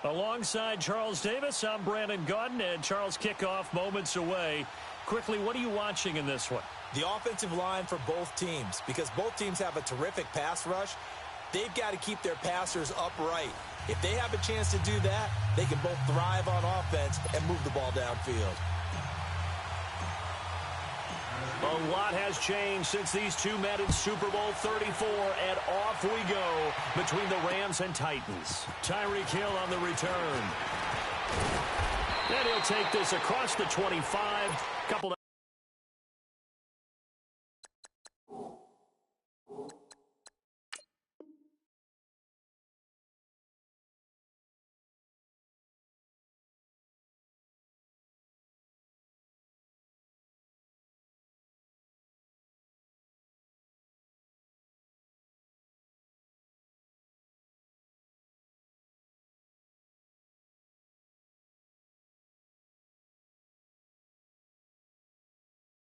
Alongside Charles Davis, I'm Brandon Gaudin, and Charles, kickoff moments away. Quickly, what are you watching in this one? The offensive line for both teams, because both teams have a terrific pass rush. They've got to keep their passers upright. If they have a chance to do that, they can both thrive on offense and move the ball downfield. A lot has changed since these two met in Super Bowl 34, and off we go between the Rams and Titans. Tyreek Hill on the return. And he'll take this across the 25. Couple.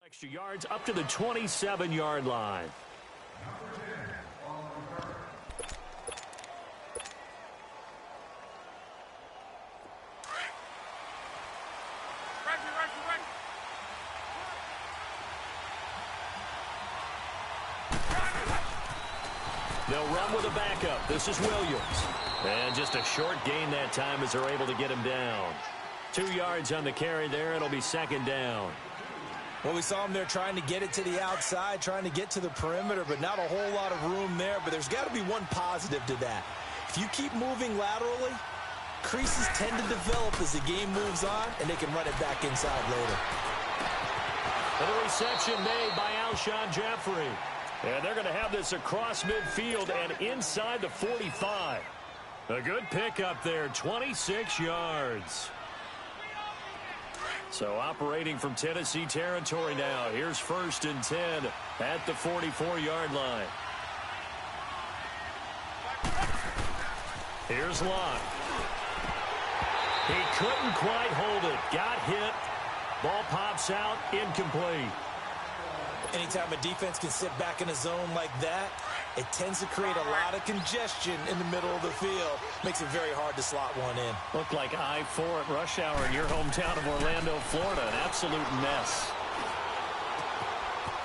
Extra yards up to the 27-yard line. They'll run with a backup. This is Williams. And just a short gain that time as they're able to get him down. 2 yards on the carry there. It'll be second down. Well, we saw him there trying to get it to the outside, trying to get to the perimeter, but not a whole lot of room there. But there's got to be one positive to that. If you keep moving laterally, creases tend to develop as the game moves on, and they can run it back inside later. And a reception made by Alshon Jeffrey. And they're going to have this across midfield and inside the 45. A good pickup there, 26 yards. So operating from Tennessee territory now. Here's 1st and 10 at the 44-yard line. Here's Locke. He couldn't quite hold it. Got hit. Ball pops out. Incomplete. Anytime a defense can sit back in a zone like that, it tends to create a lot of congestion in the middle of the field. Makes it very hard to slot one in. Looked like I-4 at rush hour in your hometown of Orlando, Florida. An absolute mess.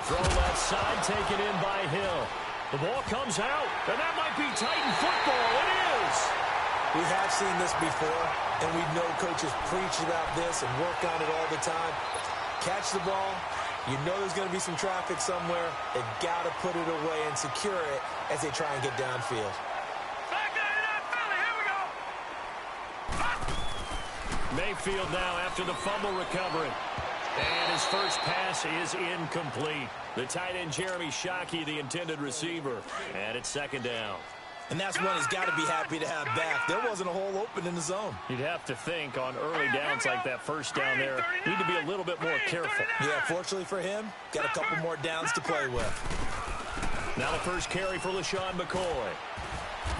Throw left side, taken in by Hill. The ball comes out, and that might be Titan football. It is! We have seen this before, and we know coaches preach about this and work on it all the time. Catch the ball. You know there's going to be some traffic somewhere. They've got to put it away and secure it as they try and get downfield. Mayfield now after the fumble recovery. And his first pass is incomplete. The tight end Jeremy Shockey, the intended receiver. And it's second down. And that's one he's got to be happy to have back. There wasn't a hole open in the zone. You'd have to think on early downs like that first down there, need to be a little bit more careful. Yeah, fortunately for him, got a couple more downs to play with. Now the first carry for LaShawn McCoy.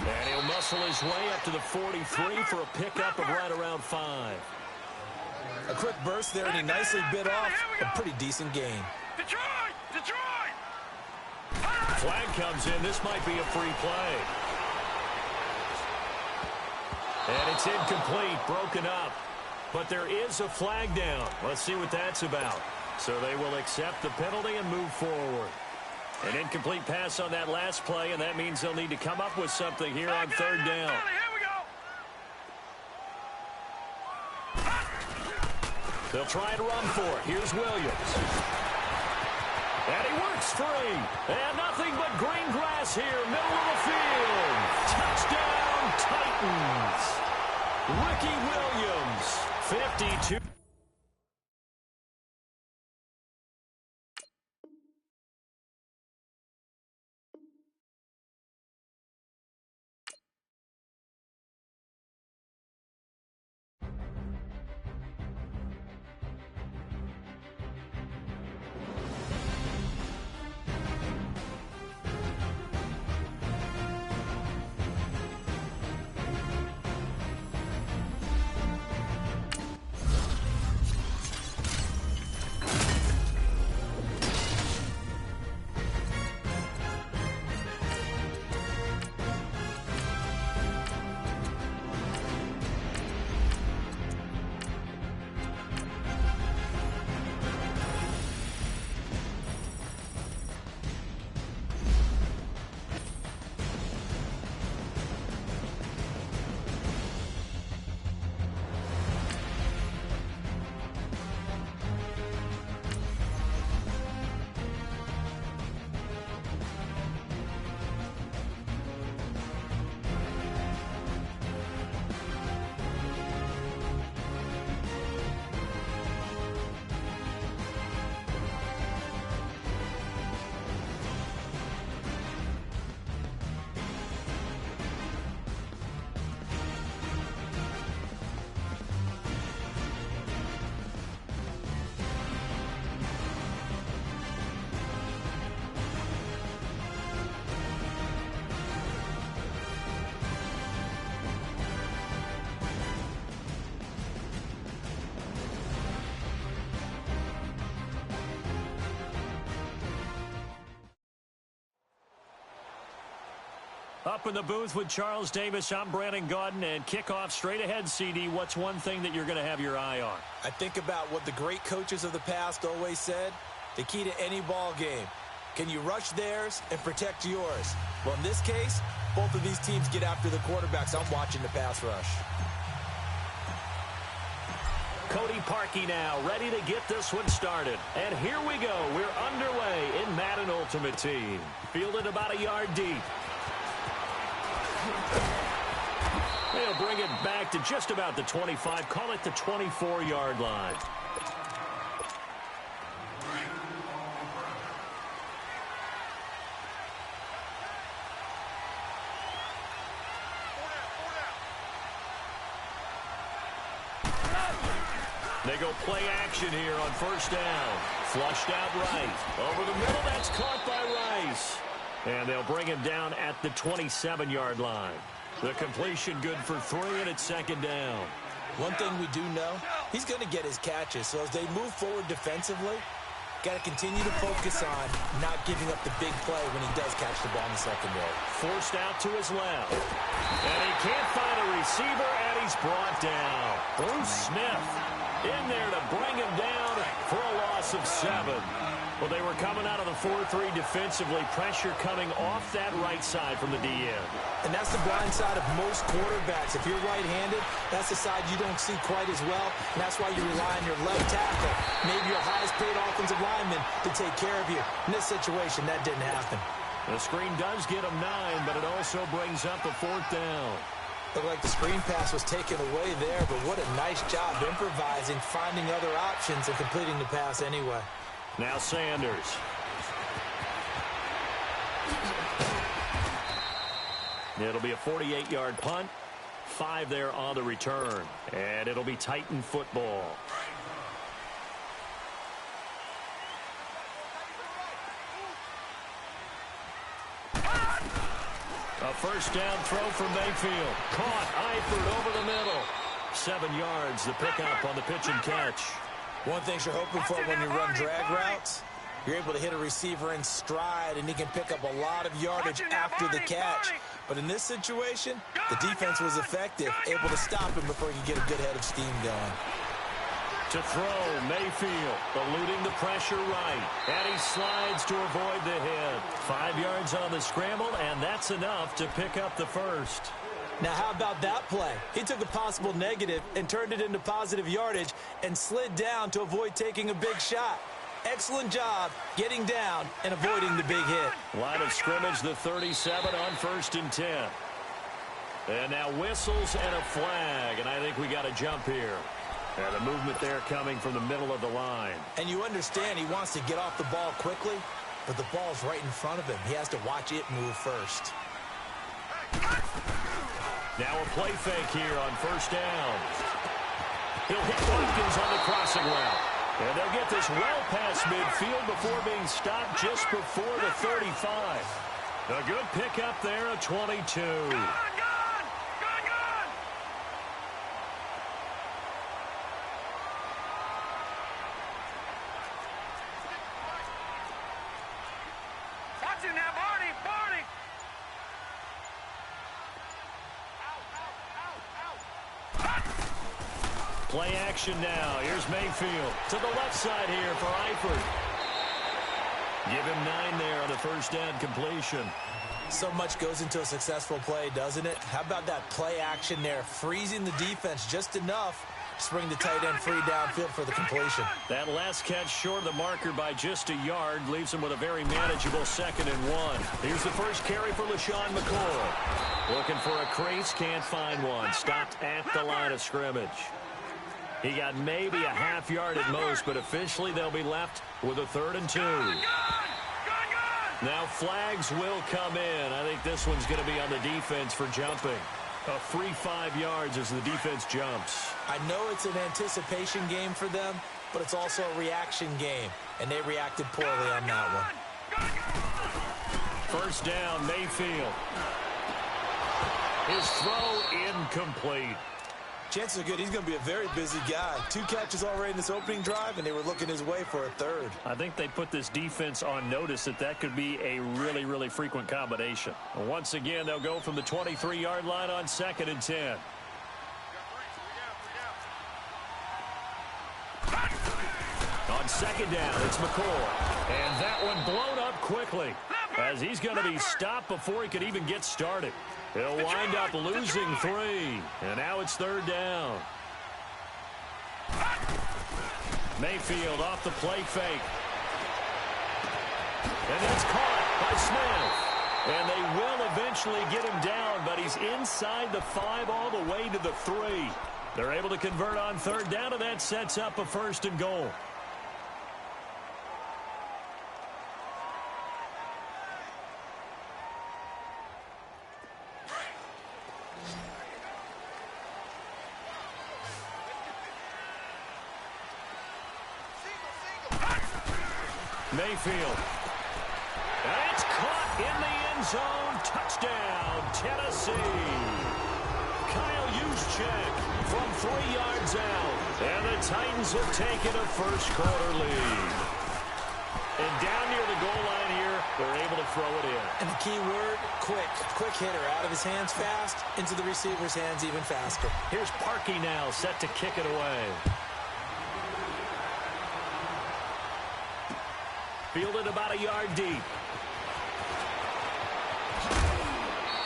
And he'll muscle his way up to the 43 for a pickup of right around 5. A quick burst there, and he nicely bit off a pretty decent gain. Detroit! Flag comes in. This might be a free play. And it's incomplete, broken up. But there is a flag down. Let's see what that's about. So they will accept the penalty and move forward. An incomplete pass on that last play, and that means they'll need to come up with something here on third down. They'll try and run for it. Here's Williams. And he works free. And nothing but green grass here, middle of the field. Touchdown, Titans. Ricky Williams, 52. Up in the booth with Charles Davis, I'm Brandon Gaudin, and kickoff straight ahead, CD. What's one thing that you're going to have your eye on? I think about what the great coaches of the past always said. The key to any ball game. Can you rush theirs and protect yours? Well, in this case, both of these teams get after the quarterbacks. I'm watching the pass rush. Cody Parkey now, ready to get this one started. And here we go. We're underway in Madden Ultimate Team. Fielded about a yard deep. They'll bring it back to just about the 25. Call it the 24-yard line. They go play action here on first down. Flushed out right. Over the middle, that's caught by Rice. And they'll bring him down at the 27-yard line. The completion good for 3, and it's second down. One thing we do know, he's going to get his catches. So as they move forward defensively, got to continue to focus on not giving up the big play when he does catch the ball in the secondary. Forced out to his left. And he can't find a receiver, and he's brought down. Bruce Smith in there to bring him down for a loss of 7. Well, they were coming out of the 4-3 defensively. Pressure coming off that right side from the DN. And that's the blind side of most quarterbacks. If you're right-handed, that's the side you don't see quite as well. And that's why you rely on your left tackle, maybe your highest-paid offensive lineman, to take care of you. In this situation, that didn't happen. The screen does get him 9, but it also brings up the 4th down. Looked like the screen pass was taken away there, but what a nice job improvising, finding other options, and completing the pass anyway. Now Sanders. It'll be a 48-yard punt. 5 there on the return. And it'll be Titan football. A first down throw from Mayfield. Caught Eifert over the middle. 7 yards, the pickup on the pitch and catch. One thing you're hoping for when you run drag routes, you're able to hit a receiver in stride, and he can pick up a lot of yardage after the catch. But in this situation, the defense was effective, able to stop him before he could get a good head of steam going. To throw, Mayfield eluding the pressure right. And he slides to avoid the hit. 5 yards on the scramble, and that's enough to pick up the first. Now, how about that play? He took a possible negative and turned it into positive yardage and slid down to avoid taking a big shot. Excellent job getting down and avoiding the big hit. Line of scrimmage, the 37 on 1st and 10. And now whistles and a flag, and I think we got a jump here. And the movement there coming from the middle of the line. And you understand he wants to get off the ball quickly, but the ball's right in front of him. He has to watch it move first. Now a play fake here on first down. He'll hit Watkins on the crossing route. And they'll get this well past midfield before being stopped just before the 35. A good pickup there, a 22. Play action now. Here's Mayfield to the left side here for Eifert. Give him 9 there on the first down completion. So much goes into a successful play, doesn't it? How about that play action there, freezing the defense just enough to bring the tight end free downfield for the completion. That last catch short of the marker by just a yard leaves him with a very manageable 2nd and 1. Here's the first carry for LaShawn McCoy. Looking for a crease, can't find one. Stopped at the line of scrimmage. He got maybe a half yard at most, but officially they'll be left with a 3rd and 2. Now flags will come in. I think this one's going to be on the defense for jumping. A free 5 yards as the defense jumps. I know it's an anticipation game for them, but it's also a reaction game, and they reacted poorly on that one. First down, Mayfield. His throw incomplete. Chances are good he's going to be a very busy guy. 2 catches already in this opening drive, and they were looking his way for a third. I think they put this defense on notice that could be a really, really frequent combination. And once again, they'll go from the 23-yard line on 2nd and 10. On 2nd down, it's McCoy. And that one blown up quickly as he's going to be stopped before he could even get started. He'll wind up losing 3. And now it's 3rd down. Mayfield off the play fake. And it's caught by Smith. And they will eventually get him down, but he's inside the 5 all the way to the 3. They're able to convert on 3rd down, and that sets up a 1st and goal. Mayfield. And it's caught in the end zone. Touchdown, Tennessee. Kyle Juszczyk from 3 yards out. And the Titans have taken a first-quarter lead. And down near the goal line here, they're able to throw it in. And the key word, quick. Quick hitter. Out of his hands fast, into the receiver's hands even faster. Here's Parkey now, set to kick it away. Fielded about a yard deep.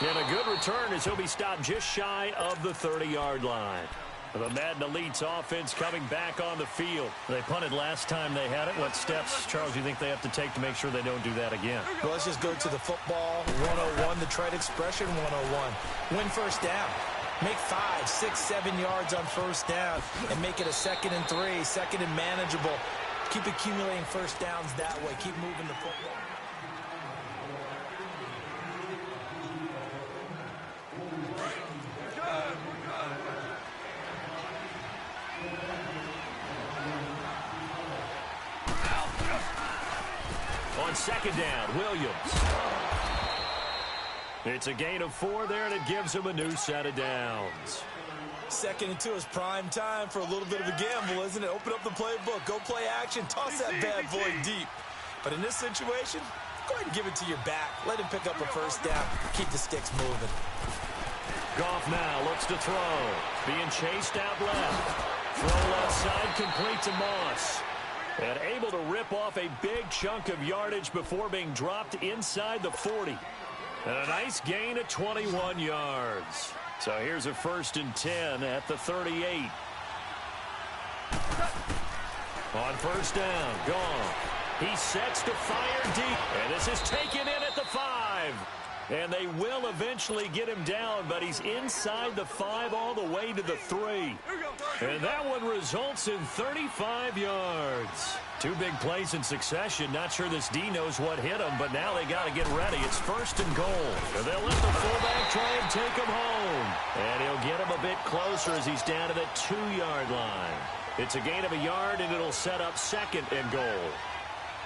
And a good return as he'll be stopped just shy of the 30-yard line. The Madden Elites offense coming back on the field. They punted last time they had it. What steps, Charles, do you think they have to take to make sure they don't do that again? Well, let's just go to the football 101, the trade expression 101. Win first down. Make 5, 6, 7 yards on first down and make it a 2nd and 3, 2nd and manageable. Keep accumulating first downs that way. Keep moving the football. On 2nd down, Williams. It's a gain of 4 there, and it gives him a new set of downs. 2nd and 2 is prime time for a little bit of a gamble, isn't it? Open up the playbook, go play action, toss that bad boy deep. But in this situation, go ahead and give it to your back. Let him pick up a first down. Keep the sticks moving. Goff now looks to throw. Being chased out left. Throw left side, complete to Moss. And able to rip off a big chunk of yardage before being dropped inside the 40. And a nice gain of 21 yards. So here's a 1st and 10 at the 38. On 1st down, gone. He sets to fire deep. And this is taken in at the 5. And they will eventually get him down, but he's inside the 5 all the way to the 3. And that one results in 35 yards. 2 big plays in succession. Not sure this D knows what hit him, but now they got to get ready. It's 1st and goal. And they'll let the fullback try and take him home. And he'll get him a bit closer as he's down to the 2-yard line. It's a gain of a yard, and it'll set up 2nd and goal.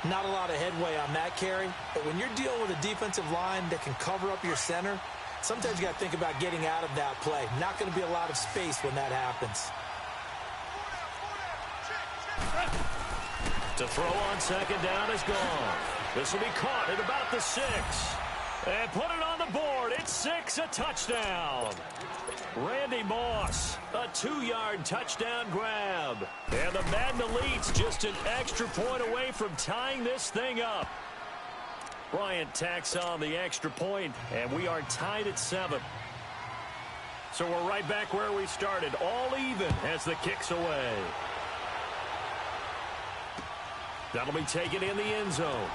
Not a lot of headway on that carry, but when you're dealing with a defensive line that can cover up your center, sometimes you got to think about getting out of that play. Not going to be a lot of space when that happens. To throw on 2nd down is gone. This will be caught at about the 6. And put it on the board. It's 6, a touchdown. Randy Moss, a 2-yard touchdown grab. And the Madden Elites just an extra point away from tying this thing up. Bryant tacks on the extra point, and we are tied at 7. So we're right back where we started, all even as the kick's away. That'll be taken in the end zone.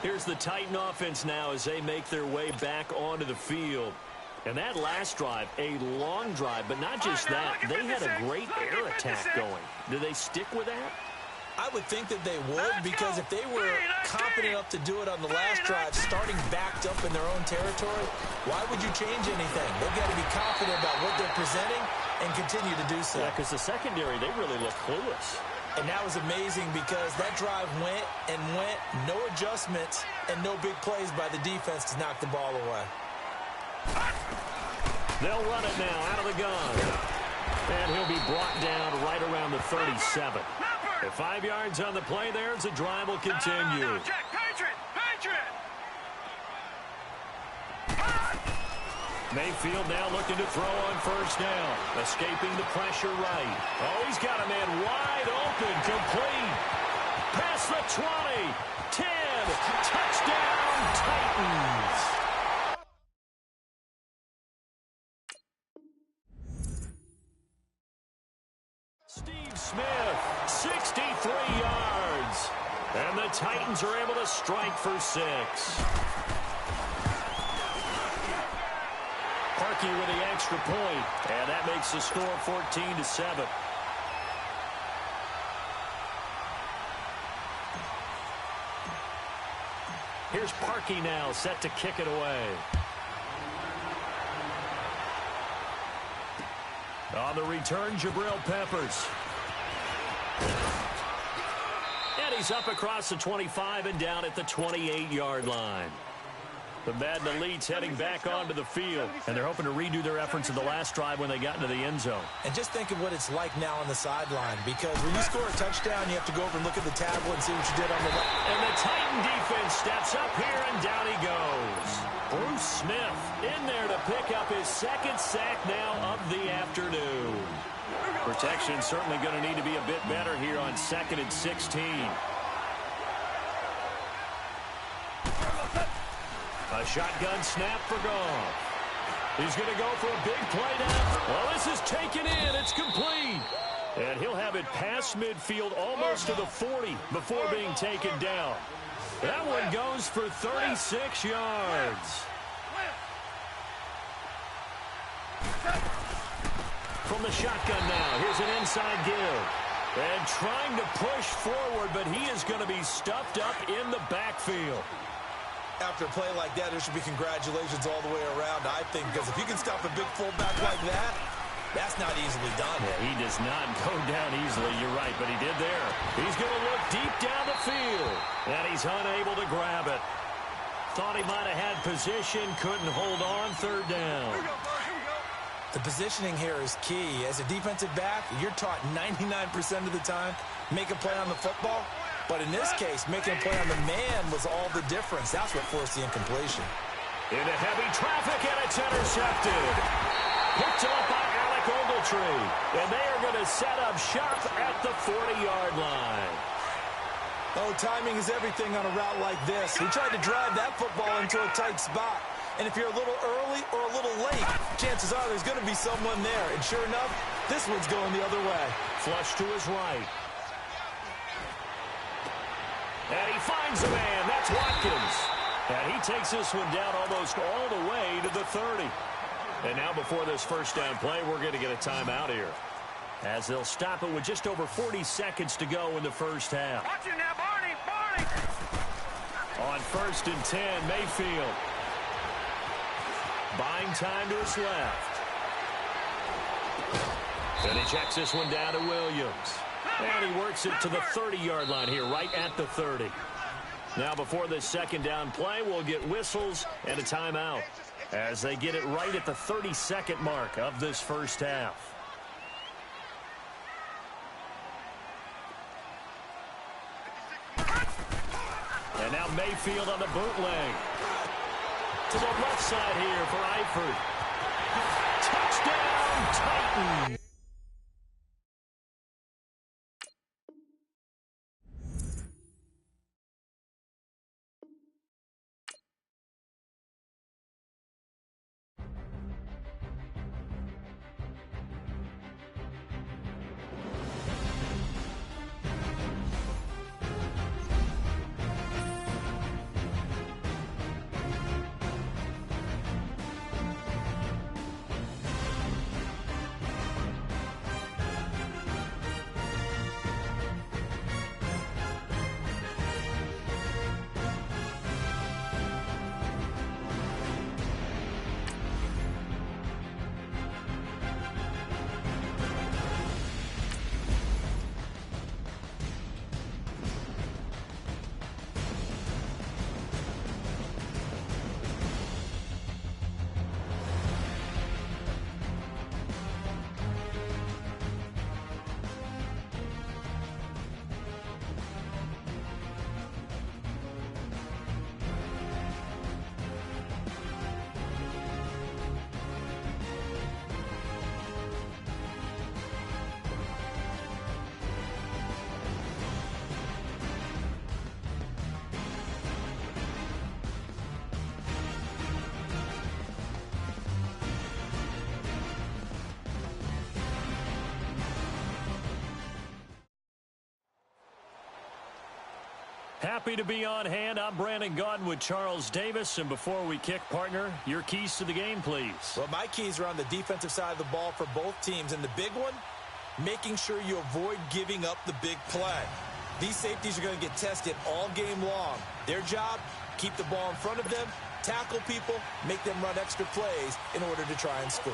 Here's the Titan offense now as they make their way back onto the field. And that last drive, a long drive, but not just that. They had a great air attack going. Do they stick with that? I would think that they would, because if they were confident enough to do it on the last drive, starting backed up in their own territory, why would you change anything? They've got to be confident about what they're presenting and continue to do so. Yeah, because the secondary, they really look clueless. And that was amazing because that drive went and went, no adjustments, and no big plays by the defense to knock the ball away. They'll run it now out of the gun. And he'll be brought down right around the 37. At 5 yards on the play there as the drive will continue. Mayfield now looking to throw on first down. Escaping the pressure right. Oh, he's got a man wide open. Complete. Past the 20. 10. Touchdown, Titans. Steve Smith, 63 yards. And the Titans are able to strike for 6. Parkey with the extra point, and that makes the score 14-7. Here's Parkey now, set to kick it away. On the return, Jabril Peppers. And he's up across the 25 and down at the 28-yard line. The Madden elites heading back onto the field, and they're hoping to redo their efforts in the last drive when they got into the end zone. And just think of what it's like now on the sideline, because when you score a touchdown, you have to go over and look at the tablet and see what you did on the left. And the Titan defense steps up here, and down he goes. Bruce Smith in there to pick up his second sack now of the afternoon. Protection certainly going to need to be a bit better here on 2nd and 16. A shotgun snap for Goff. He's going to go for a big play now. Well, this is taken in. It's complete. And he'll have it past midfield almost to the 40 before being taken down. That one goes for 36 yards. From the shotgun now, here's an inside give. And trying to push forward, but he is going to be stuffed up in the backfield. After a play like that, there should be congratulations all the way around, I think, because if you can stop a big fullback like that, that's not easily done. Yeah, he does not go down easily, you're right, but he did there. He's going to look deep down the field, and he's unable to grab it. Thought he might have had position, couldn't hold on, 3rd down. The positioning here is key. As a defensive back, you're taught 99% of the time, make a play on the football. But in this case, making a play on the man was all the difference. That's what forced the incompletion. Into heavy traffic, and it's intercepted. Picked up by Alec Ogletree. And they are going to set up shop at the 40-yard line. Oh, timing is everything on a route like this. He tried to drive that football into a tight spot. And if you're a little early or a little late, chances are there's going to be someone there. And sure enough, this one's going the other way. Flush to his right. And he finds a man. That's Watkins. And he takes this one down almost all the way to the 30. And now before this first down play, we're going to get a timeout here, as they'll stop it with just over 40 seconds to go in the first half. Watch it now, Barney, Barney. On 1st and 10, Mayfield. Buying time to his left. And he checks this one down to Williams. And he works it to the 30-yard line here, right at the 30. Now before this second down play, we'll get whistles and a timeout, as they get it right at the 32nd mark of this first half. And now Mayfield on the bootleg. To the left side here for Eifert. Touchdown, Titans! Happy to be on hand. I'm Brandon Gaudin with Charles Davis. And before we kick, partner, your keys to the game, please. Well, my keys are on the defensive side of the ball for both teams. And the big one, making sure you avoid giving up the big play. These safeties are going to get tested all game long. Their job, keep the ball in front of them, tackle people, make them run extra plays in order to try and score.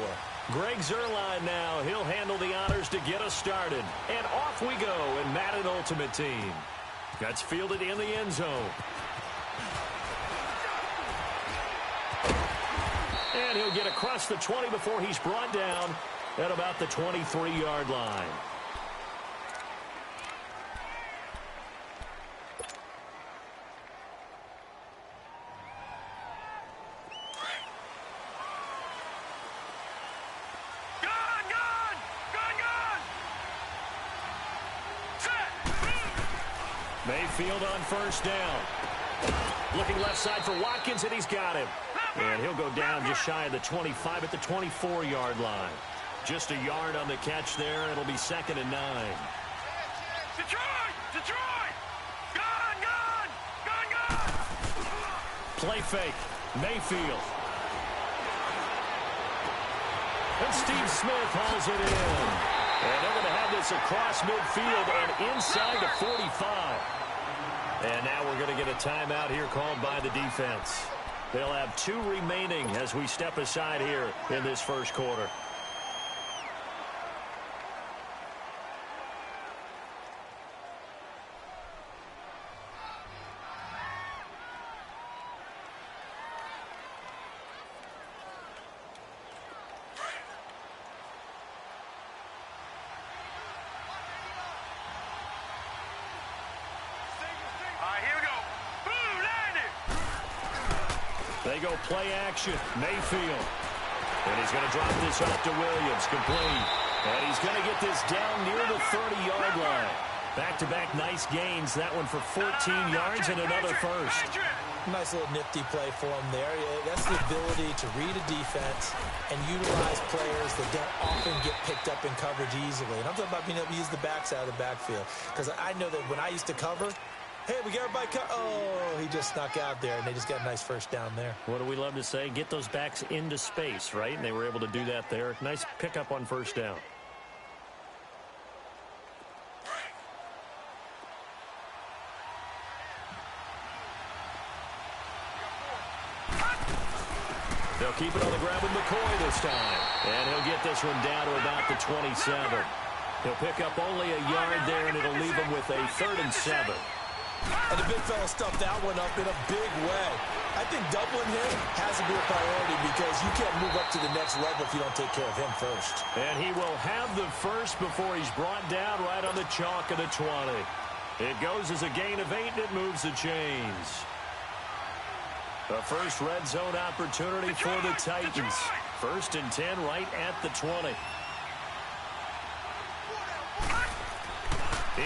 Greg Zuerlein now. He'll handle the honors to get us started. And off we go in Madden Ultimate Team. That's fielded in the end zone. And he'll get across the 20 before he's brought down at about the 23-yard line. Mayfield on first down. Looking left side for Watkins, and he's got him. And he'll go down just shy of the 25 at the 24-yard line. Just a yard on the catch there. It'll be 2nd and 9. Detroit! Detroit! Gun! Play fake. Mayfield. And Steve Smith hauls it in. And they're going to have this across midfield and inside the 45. And now we're going to get a timeout here called by the defense. They'll have 2 remaining as we step aside here in this first quarter. They go play action. Mayfield. And he's going to drop this off to Williams. Complete. And he's going to get this down near the 30-yard line. Back-to-back nice gains. That one for 14 yards and another first. Nice little nifty play for him there. That's the ability to read a defense and utilize players that don't often get picked up in coverage easily. And I'm talking about being able to use the backside of the backfield. Because I know that when I used to cover, hey, we got everybody oh, he just snuck out there, and they just got a nice first down there. What do we love to say? Get those backs into space, right? And they were able to do that there. Nice pickup on first down. They'll keep it on the ground with McCoy this time. And he'll get this one down to about the 27. He'll pick up only a yard there, and it'll leave him with a 3rd and 7. And the big fella stuffed that one up in a big way. I think doubling him has to be a priority because you can't move up to the next level if you don't take care of him first. And he will have the first before he's brought down right on the chalk of the 20. It goes as a gain of 8, and it moves the chains. The first red zone opportunity for the Titans. 1st and 10 right at the 20.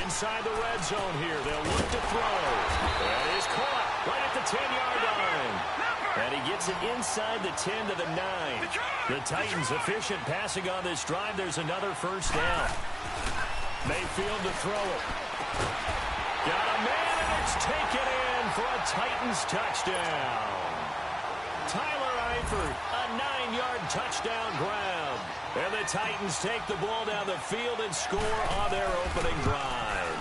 Inside the red zone here. They'll look to throw. That is caught right at the 10-yard line. And he gets it inside the 10 to the 9. The Titans efficient passing on this drive. There's another first down. Mayfield to throw it. Got a man, and it's taken in for a Titans touchdown. Tyler Eifert, a 9-yard touchdown grab. And the Titans take the ball down the field and score on their opening drive.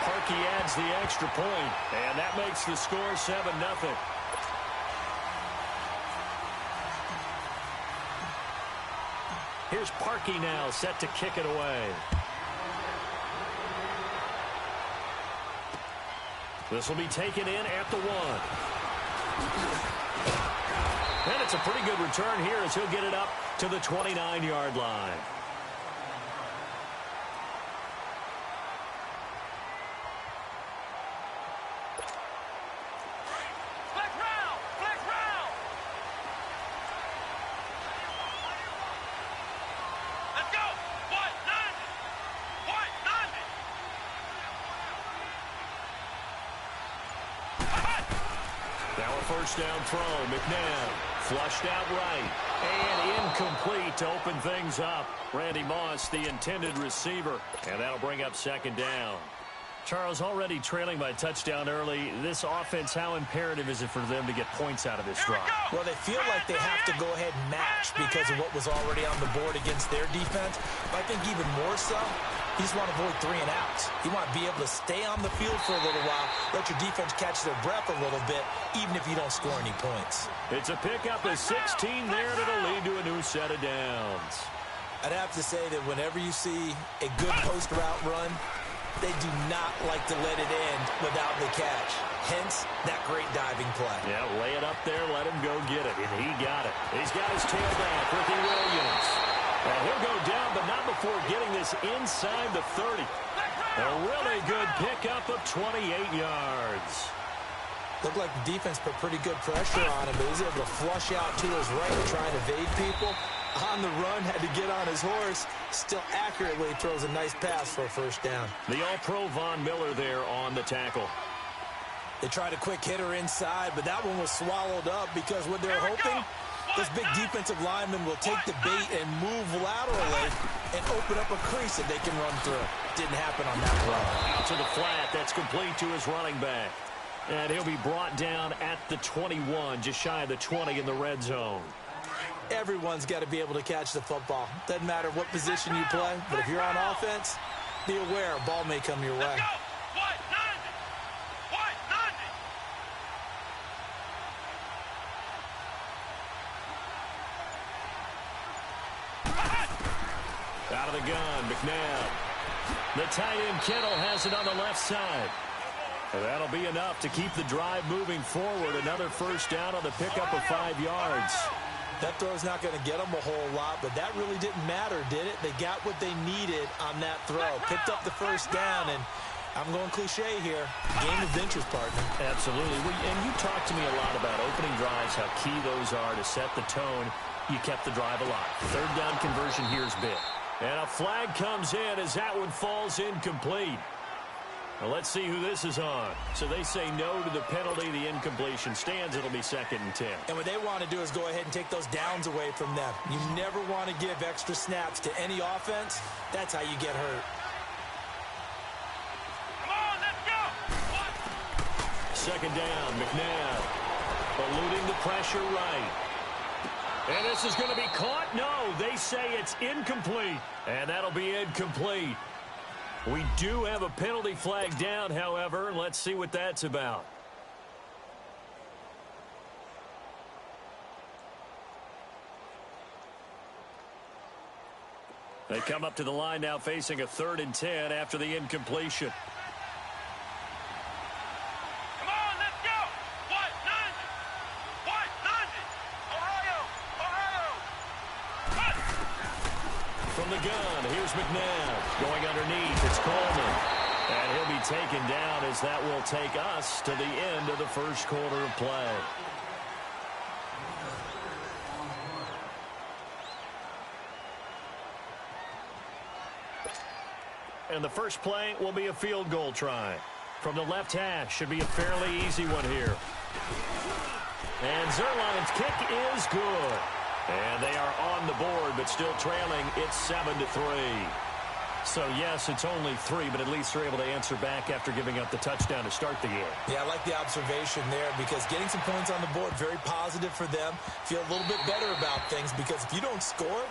Parkey adds the extra point, and that makes the score 7-0. Here's Parkey now set to kick it away. This will be taken in at the 1. And it's a pretty good return here as he'll get it up to the 29-yard line. Flex round! Let's go! White 90! Now a first down throw. McNabb flushed out right. And incomplete to open things up. Randy Moss, the intended receiver. And that'll bring up 2nd down. Charles, already trailing by touchdown early. This offense, how imperative is it for them to get points out of this drive? Well, they feel like they have to go ahead and match because of what was already on the board against their defense. But I think even more so, you just want to avoid 3 and outs. You want to be able to stay on the field for a little while, let your defense catch their breath a little bit, even if you don't score any points. It's a pickup of 16 there, and it'll lead to a new set of downs. I'd have to say that whenever you see a good post route run, they do not like to let it end without the catch. Hence, that great diving play. Yeah, lay it up there, let him go get it, and he got it. He's got his tailback, Ricky Williams. And he'll go down, but not before getting this inside the 30. A really good pickup of 28 yards. Looked like the defense put pretty good pressure on him, but he's able to flush out to his right and try and evade people. On the run, had to get on his horse. Still accurately throws a nice pass for a first down. The All-Pro Von Miller there on the tackle. They tried a quick hitter inside, but that one was swallowed up because what they're hoping, this big defensive lineman will take the bait and move laterally and open up a crease that they can run through. Didn't happen on that run. Out to the flat. That's complete to his running back. And he'll be brought down at the 21, just shy of the 20 in the red zone. Everyone's got to be able to catch the football. Doesn't matter what position you play, but if you're on offense, be aware a ball may come your way. Out of the gun, McNabb. The tight end Kittle has it on the left side. That'll be enough to keep the drive moving forward. Another first down on the pickup of 5 yards. That throw's not going to get them a whole lot, but that really didn't matter, did it? They got what they needed on that throw. Picked up the first down, and I'm going cliche here. Game of interest, partner. Absolutely. And you talked to me a lot about opening drives, how key those are to set the tone. You kept the drive alive. Third down conversion here is big. And a flag comes in as that one falls incomplete. Well, let's see who this is on. So they say no to the penalty. The incompletion stands. It'll be 2nd and 10. And what they want to do is go ahead and take those downs away from them. You never want to give extra snaps to any offense. That's how you get hurt. Come on, let's go. 2nd down, McNabb. Eluding the pressure right. And this is going to be caught. No, they say it's incomplete. And that'll be incomplete. We do have a penalty flag down, however. Let's see what that's about. They come up to the line now facing a 3rd and 10 after the incompletion. Come on, let's go. What? 90. Ohio. Cut. From the gun, here's McNabb. Going underneath, it's Coleman. And he'll be taken down as that will take us to the end of the first quarter of play. And the first play will be a field goal try. From the left hash, should be a fairly easy one here. And Zerline's kick is good. And they are on the board, but still trailing. It's 7-3. So, yes, it's only 3, but at least they're able to answer back after giving up the touchdown to start the game. Yeah, I like the observation there because getting some points on the board, very positive for them. Feel a little bit better about things because if you don't score,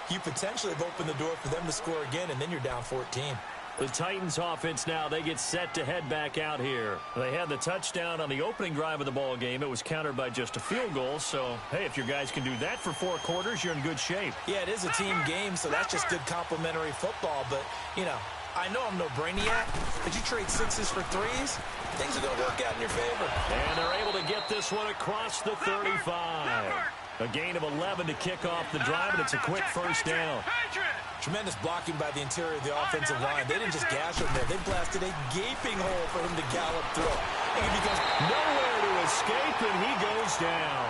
you potentially have opened the door for them to score again, and then you're down 14. The Titans offense now, they get set to head back out here. They had the touchdown on the opening drive of the ball game. It was countered by just a field goal. So, hey, if your guys can do that for 4 quarters, you're in good shape. Yeah, it is a team game, so that's just good complimentary football. But, you know, I know I'm no brainiac, but you trade 6s for 3s, things are going to work out in your favor. And they're able to get this one across the 35. A gain of 11 to kick off the drive, and it's a quick first down. Tremendous blocking by the interior of the offensive line. They didn't just gash him there. They blasted a gaping hole for him to gallop through. And he becomes nowhere to escape, and he goes down.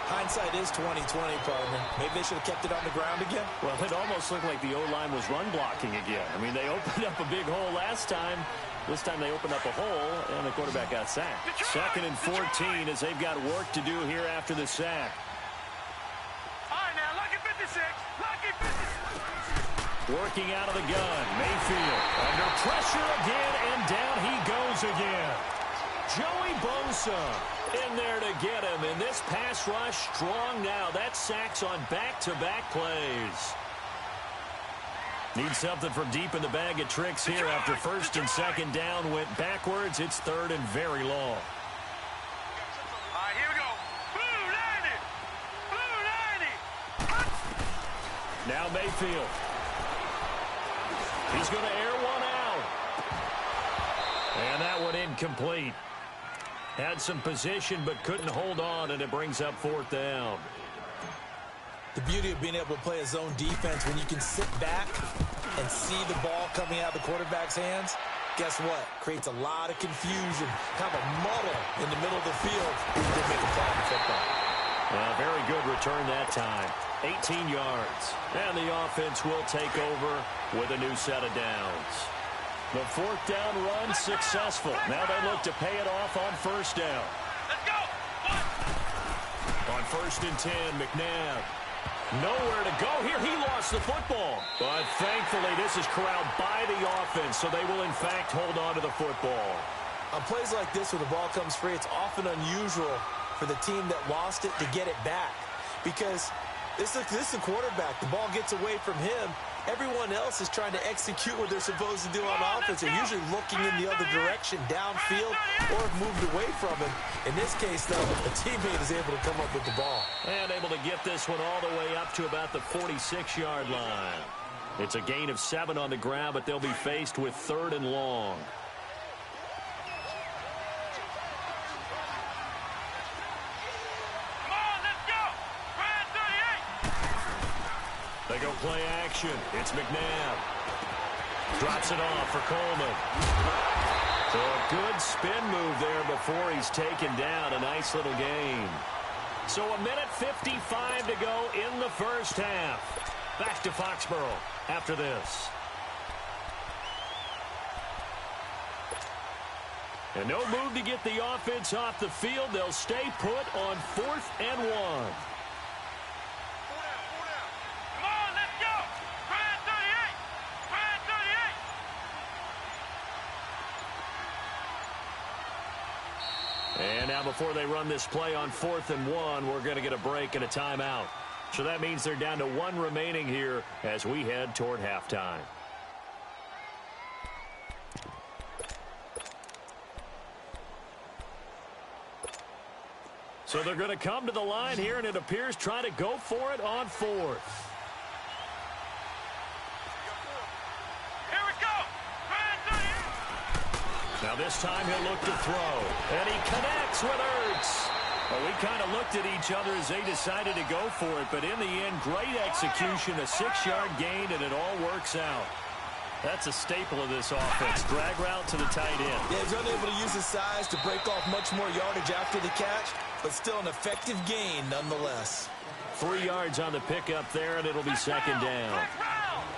Hindsight is 20/20, partner. Maybe they should have kept it on the ground again. Well, it almost looked like the O-line was run blocking again. I mean, they opened up a big hole last time. This time they opened up a hole, and the quarterback got sacked. 2nd and 14 as they've got work to do here after the sack. All right, now, lucky 56. Lucky 56. Working out of the gun. Mayfield under pressure again, and down he goes again. Joey Bosa in there to get him. And this pass rush strong now. That's sacks on back-to-back plays. Needs something from deep in the bag of tricks here after first and second down went backwards. It's third and very long. All right, here we go. Blue 90. Blue 90. Now Mayfield. He's going to air one out. And that one incomplete. Had some position but couldn't hold on, and it brings up fourth down. The beauty of being able to play a zone defense when you can sit back and see the ball coming out of the quarterback's hands, guess what? Creates a lot of confusion, kind of a muddle in the middle of the field when you make a play on the football. Very good return that time. 18 yards. And the offense will take over with a new set of downs. The fourth down run successful. Now they look to pay it off on first down. Let's go. On first and 10, McNabb. Nowhere to go here. He lost the football. But thankfully, this is corralled by the offense, so they will, in fact, hold on to the football. On plays like this where the ball comes free, it's often unusual for the team that lost it to get it back. Because this is the quarterback. The ball gets away from him. Everyone else is trying to execute what they're supposed to do on offense. They're usually looking in the other direction, downfield, or have moved away from him. In this case, though, a teammate is able to come up with the ball. And able to get this one all the way up to about the 46-yard line. It's a gain of 7 on the ground, but they'll be faced with third and long. They go play action. It's McNabb. Drops it off for Coleman. So a good spin move there before he's taken down. A nice little gain. So a minute 55 to go in the first half. Back to Foxborough after this. And no move to get the offense off the field. They'll stay put on 4th and 1. And now before they run this play on 4th and 1, we're going to get a break and a timeout. So that means they're down to 1 remaining here as we head toward halftime. So they're going to come to the line here, and it appears trying to go for it on 4th. Now this time he'll look to throw. And he connects with Ertz. Well, we kind of looked at each other as they decided to go for it. But in the end, great execution, a 6-yard gain, and it all works out. That's a staple of this offense. Drag route to the tight end. Yeah, he's unable to use his size to break off much more yardage after the catch, but still an effective gain nonetheless. 3 yards on the pickup there, and it'll be second down.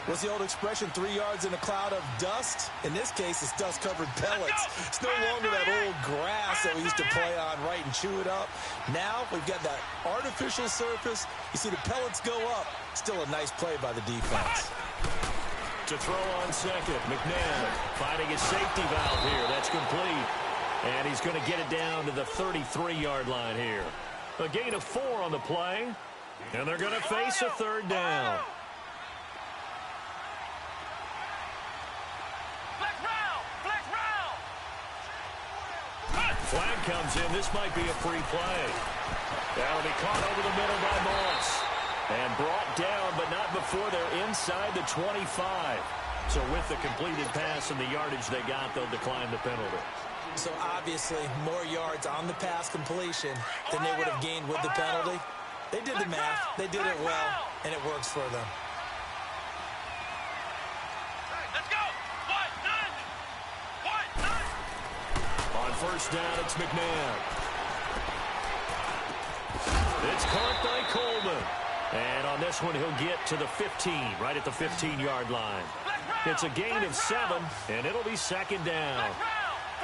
What's the old expression, 3 yards in a cloud of dust? In this case, it's dust-covered pellets. It's no longer that old grass that we used to play on, right, and chew it up. Now we've got that artificial surface. You see the pellets go up. Still a nice play by the defense. To throw on second, McNabb finding his safety valve here. That's complete. And he's going to get it down to the 33-yard line here. A gain of 4 on the play. And they're going to face a third down. Flag comes in. This might be a free play. That'll be caught over the middle by Moss. And brought down, but not before they're inside the 25. So with the completed pass and the yardage they got, they'll decline the penalty. So obviously, more yards on the pass completion than they would have gained with the penalty. They did the math. They did it well, and it works for them. Let's go. On first down, it's McNabb. It's caught by Coleman. And on this one, he'll get to the 15, right at the 15-yard line. It's a gain of 7, and it'll be second down.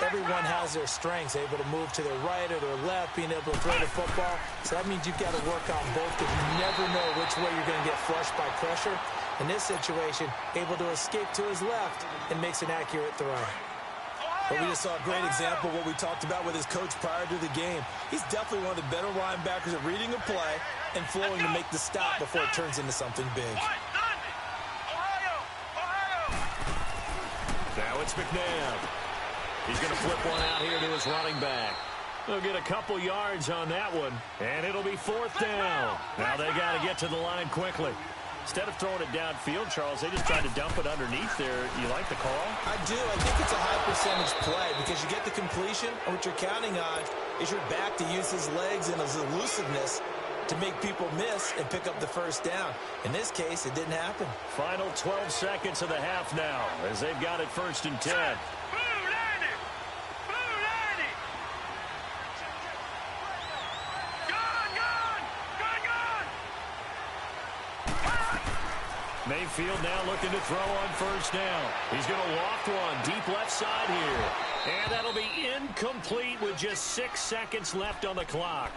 Everyone has their strengths, able to move to their right or their left, being able to throw the football. So that means you've got to work on both because you never know which way you're going to get flushed by pressure. In this situation, able to escape to his left and makes an accurate throw. But we just saw a great example of what we talked about with his coach prior to the game. He's definitely one of the better linebackers at reading a play and flowing to make the stop before it turns into something big. Now it's McNabb. He's going to flip one out here to his running back. He'll get a couple yards on that one, and it'll be 4th down. Now they got to get to the line quickly. Instead of throwing it downfield, Charles, they just tried to dump it underneath there. You like the call? I do. I think it's a high percentage play because you get the completion, and what you're counting on is your back to use his legs and his elusiveness to make people miss and pick up the 1st down. In this case, it didn't happen. Final 12 seconds of the half now as they've got it 1st and 10. Mayfield now looking to throw on 1st down. He's going to loft one deep left side here. And that'll be incomplete with just 6 seconds left on the clock.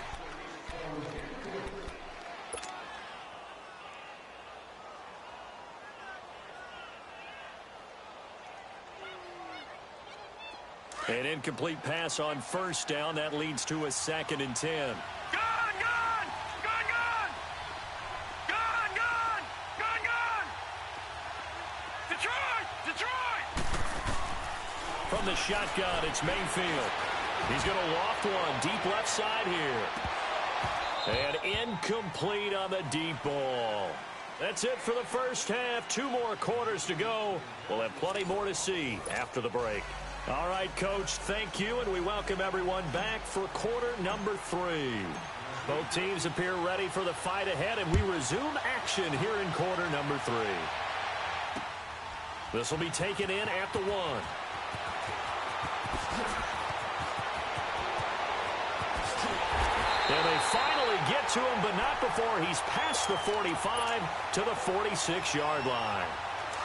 An incomplete pass on 1st down. That leads to a 2nd and 10. From the shotgun, it's Mayfield. He's going to loft one deep left side here. And incomplete on the deep ball. That's it for the 1st half. 2 more quarters to go. We'll have plenty more to see after the break. All right, Coach, thank you, and we welcome everyone back for quarter number 3. Both teams appear ready for the fight ahead, and we resume action here in quarter number 3. This will be taken in at the 1. And they finally get to him, but not before he's past the 45 to the 46-yard line.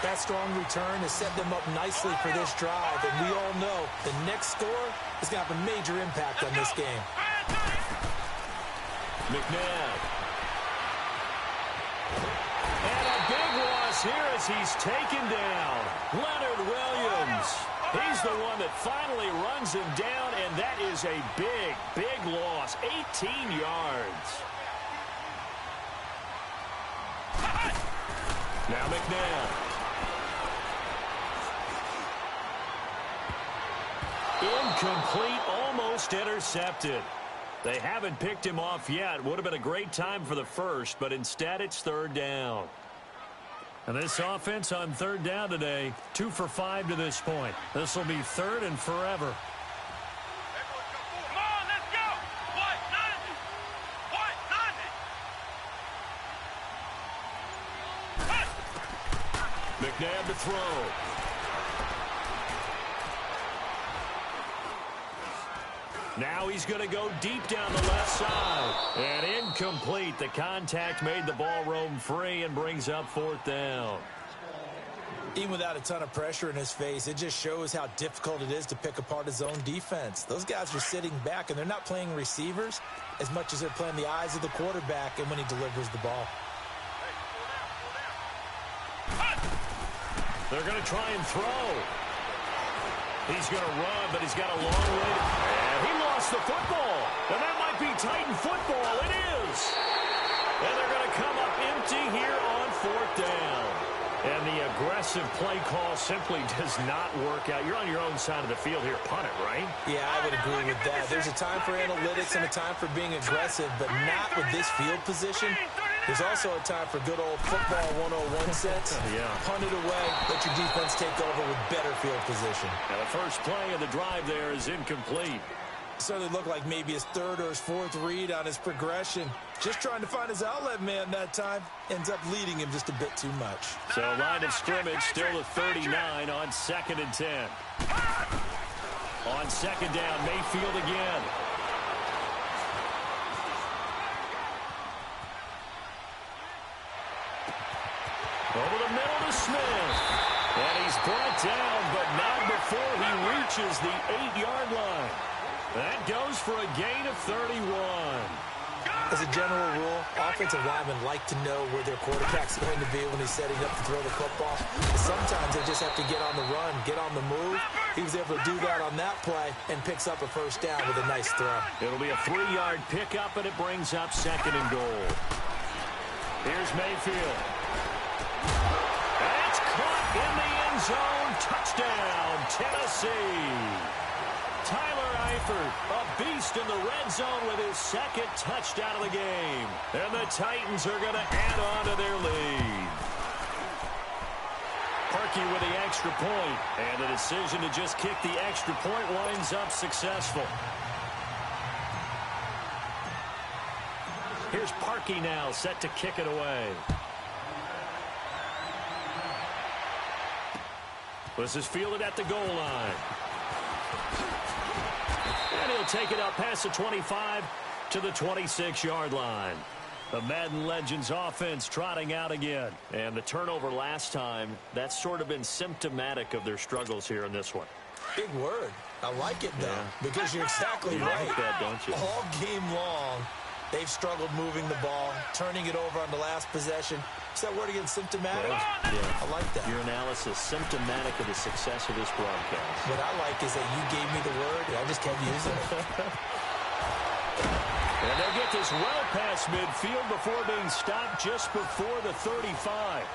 That strong return has set them up nicely for this drive, and we all know the next score is going to have a major impact on this game. McNabb. And a big loss here as he's taken down. Leonard Williams. He's the one that finally runs him down, and that is a big, big loss. 18 yards. Now McNabb. Incomplete, almost intercepted. They haven't picked him off yet. Would have been a great time for the 1st, but instead it's 3rd down. And this offense on 3rd down today, 2 for 5 to this point. This will be 3rd and forever. Come on, let's go! White 90! White 90! McNabb to throw. Now he's going to go deep down the left side. And incomplete. The contact made the ball roam free and brings up 4th down. Even without a ton of pressure in his face, it just shows how difficult it is to pick apart his own defense. Those guys are sitting back, and they're not playing receivers as much as they're playing the eyes of the quarterback and when he delivers the ball. They're going to try and throw. He's going to run, but he's got a long way to... And he lost the football. And that might be Titan football. It is. And they're going to come up empty here on 4th down. And the aggressive play call simply does not work out. You're on your own side of the field here. Punt it, right? Yeah, I would agree with that. There's a time for analytics and a time for being aggressive, but not with this field position. There's also a time for good old football 101 sense. Yeah. Punt it away, let your defense take over with better field position. Now the first play of the drive there is incomplete. Certainly looked like maybe his 3rd or his 4th read on his progression. Just trying to find his outlet man that time. Ends up leading him just a bit too much. So line of scrimmage still at 39 on 2nd and 10. On 2nd down, Mayfield again. Over the middle to Smith. And he's brought down, but not before he reaches the 8-yard line. That goes for a gain of 31. As a general rule, offensive linemen like to know where their quarterback's going to be when he's setting up to throw the football. Sometimes they just have to get on the run, get on the move. He was able to do that on that play and picks up a first down with a nice throw. It'll be a 3-yard pickup, and it brings up 2nd and goal. Here's Mayfield. That's caught in the end zone. Touchdown, Tennessee. Tyler Eifert, a beast in the red zone with his 2nd touchdown of the game. And the Titans are going to add on to their lead. Parkey with the extra point, and the decision to just kick the extra point winds up successful. Here's Parkey now, set to kick it away. This is fielded at the goal line. And he'll take it up past the 25 to the 26-yard line. The Madden Legends offense trotting out again. And the turnover last time, that's sort of been symptomatic of their struggles here in this one. Big word. I like it, though, because you're exactly you right. Like that, don't you? All game long, they've struggled moving the ball, turning it over on the last possession. Is that word again, symptomatic? Yeah. I like that. Your analysis, symptomatic of the success of this broadcast. What I like is that you gave me the word, and I just kept using it. And they'll get this well past midfield before being stopped just before the 35.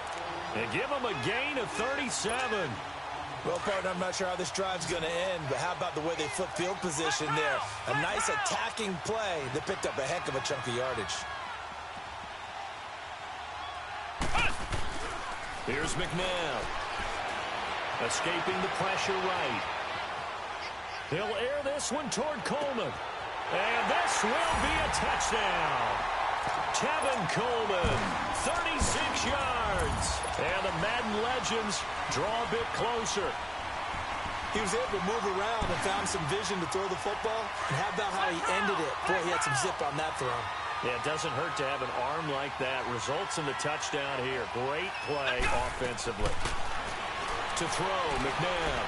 And give them a gain of 37. Well, partner, I'm not sure how this drive's going to end, but how about the way they flip field position there? A nice attacking play that picked up a heck of a chunk of yardage. Here's McNabb. Escaping the pressure right. He'll air this one toward Coleman. And this will be a touchdown. Tevin Coleman, 36 yards. And the Madden Legends draw a bit closer. He was able to move around and found some vision to throw the football. And how about how he ended it? Boy, he had some zip on that throw. Yeah, it doesn't hurt to have an arm like that. Results in the touchdown here. Great play offensively. To throw, McNabb.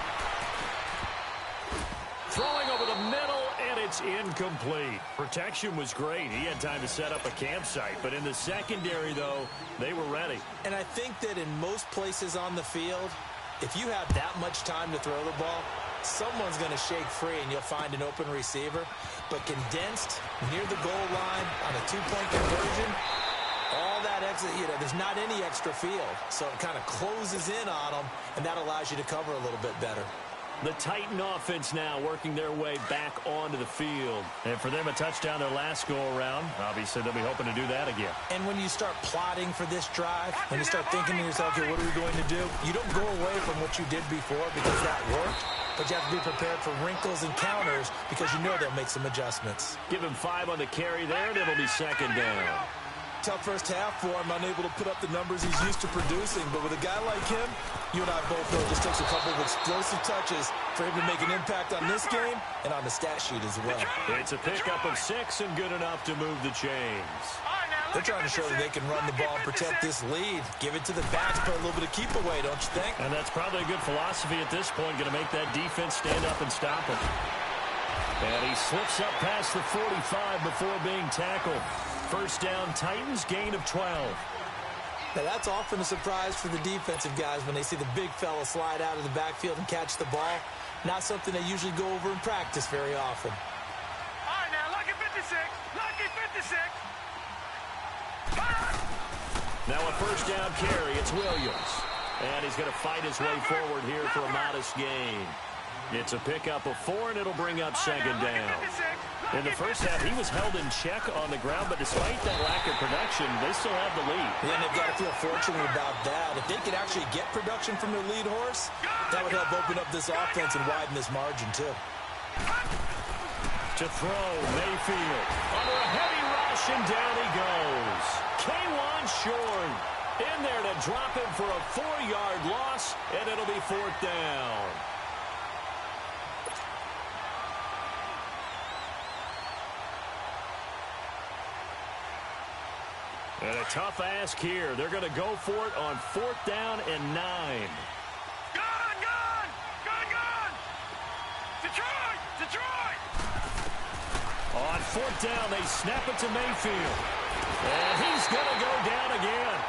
Throwing over the middle, and it's incomplete. Protection was great. He had time to set up a campsite. But in the secondary, though, they were ready. And I think that in most places on the field, if you have that much time to throw the ball, someone's going to shake free and you'll find an open receiver. But condensed near the goal line on a two-point conversion, all that extra, there's not any extra field. So it kind of closes in on them, and that allows you to cover a little bit better. The Titan offense now working their way back onto the field. And for them, a touchdown their last go-around. Obviously, they'll be hoping to do that again. And when you start plotting for this drive, when you start thinking to yourself, okay, what are we going to do? You don't go away from what you did before because that worked, but you have to be prepared for wrinkles and counters because you know they'll make some adjustments. Give him 5 on the carry there, and it'll be 2nd down. Tough first half for him, unable to put up the numbers he's used to producing. But with a guy like him, you and I both know it just takes a couple of explosive touches for him to make an impact on this game and on the stat sheet as well. It's a pickup of 6 and good enough to move the chains. They're trying to show that they can run the ball and protect this lead. Give it to the backs, play a little bit of keep away, don't you think? And that's probably a good philosophy at this point, going to make that defense stand up and stop him. And he slips up past the 45 before being tackled. First down, Titans, gain of 12. Now, that's often a surprise for the defensive guys when they see the big fella slide out of the backfield and catch the ball. Not something they usually go over in practice very often. All right, now, lucky 56. Lucky 56. Now a first down carry. It's Williams. And he's going to fight his way forward here for a modest gain. It's a pickup of 4, and it'll bring up 2nd down. In the first half, he was held in check on the ground, but despite that lack of production, they still have the lead. And they've got to feel fortunate about that. If they could actually get production from their lead horse, that would help open up this offense and widen this margin, too. To throw, Mayfield. Under a heavy rush, and down he goes. K'Wan Short in there to drop him for a 4-yard loss, and it'll be 4th down. And a tough ask here. They're going to go for it on 4th down and 9. Gone, gone, gone, gone. Detroit, Detroit. On fourth down, they snap it to Mayfield. And he's going to go down again.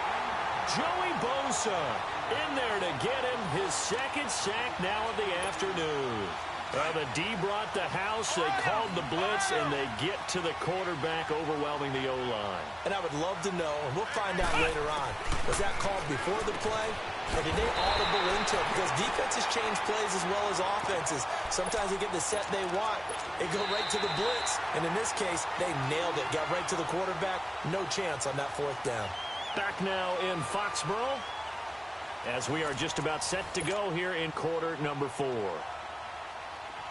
Joey Bosa in there to get him his second sack now of the afternoon. The D brought the house. They called the blitz, and they get to the quarterback, overwhelming the O-line. And I would love to know, and we'll find out later on, was that called before the play, or did they audible into it? Because defenses change plays as well as offenses. Sometimes they get the set they want. They go right to the blitz, and in this case, they nailed it. Got right to the quarterback. No chance on that fourth down. Back now in Foxborough, as we are just about set to go here in quarter number 4.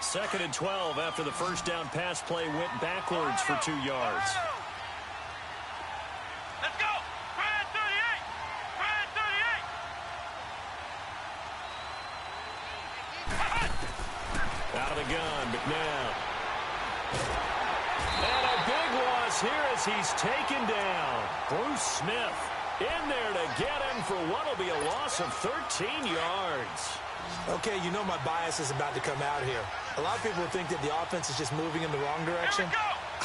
2nd and 12 after the first down pass play went backwards for 2 yards. Let's go! Brad 38! Brad 38! Out of the gun, McNabb. And a big loss here as he's taken down. Bruce Smith in there to get him for what will be a loss of 13 yards. Okay, you know my bias is about to come out here. A lot of people think that the offense is just moving in the wrong direction.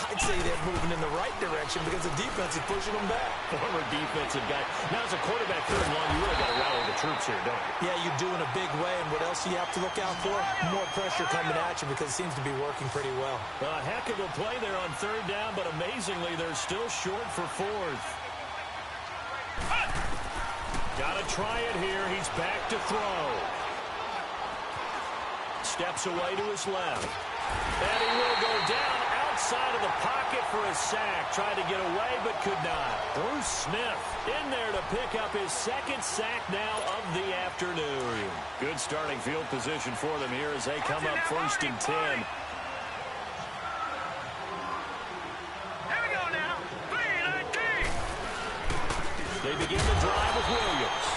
I'd say they're moving in the right direction because the defense is pushing them back. Former defensive guy. Now, as a quarterback third and long, you really got to rally the troops here, don't you? Yeah, you do in a big way, and what else do you have to look out for? More pressure coming at you because it seems to be working pretty well. A heck of a play there on third down, but amazingly, they're still short for fourth. Got to try it here. He's back to throw. Steps away to his left. And he will go down outside of the pocket for a sack. Tried to get away, but could not. Bruce Smith in there to pick up his second sack now of the afternoon. Good starting field position for them here as they come up 1st and 10. Here we go now. 3-19. They begin the drive with Williams.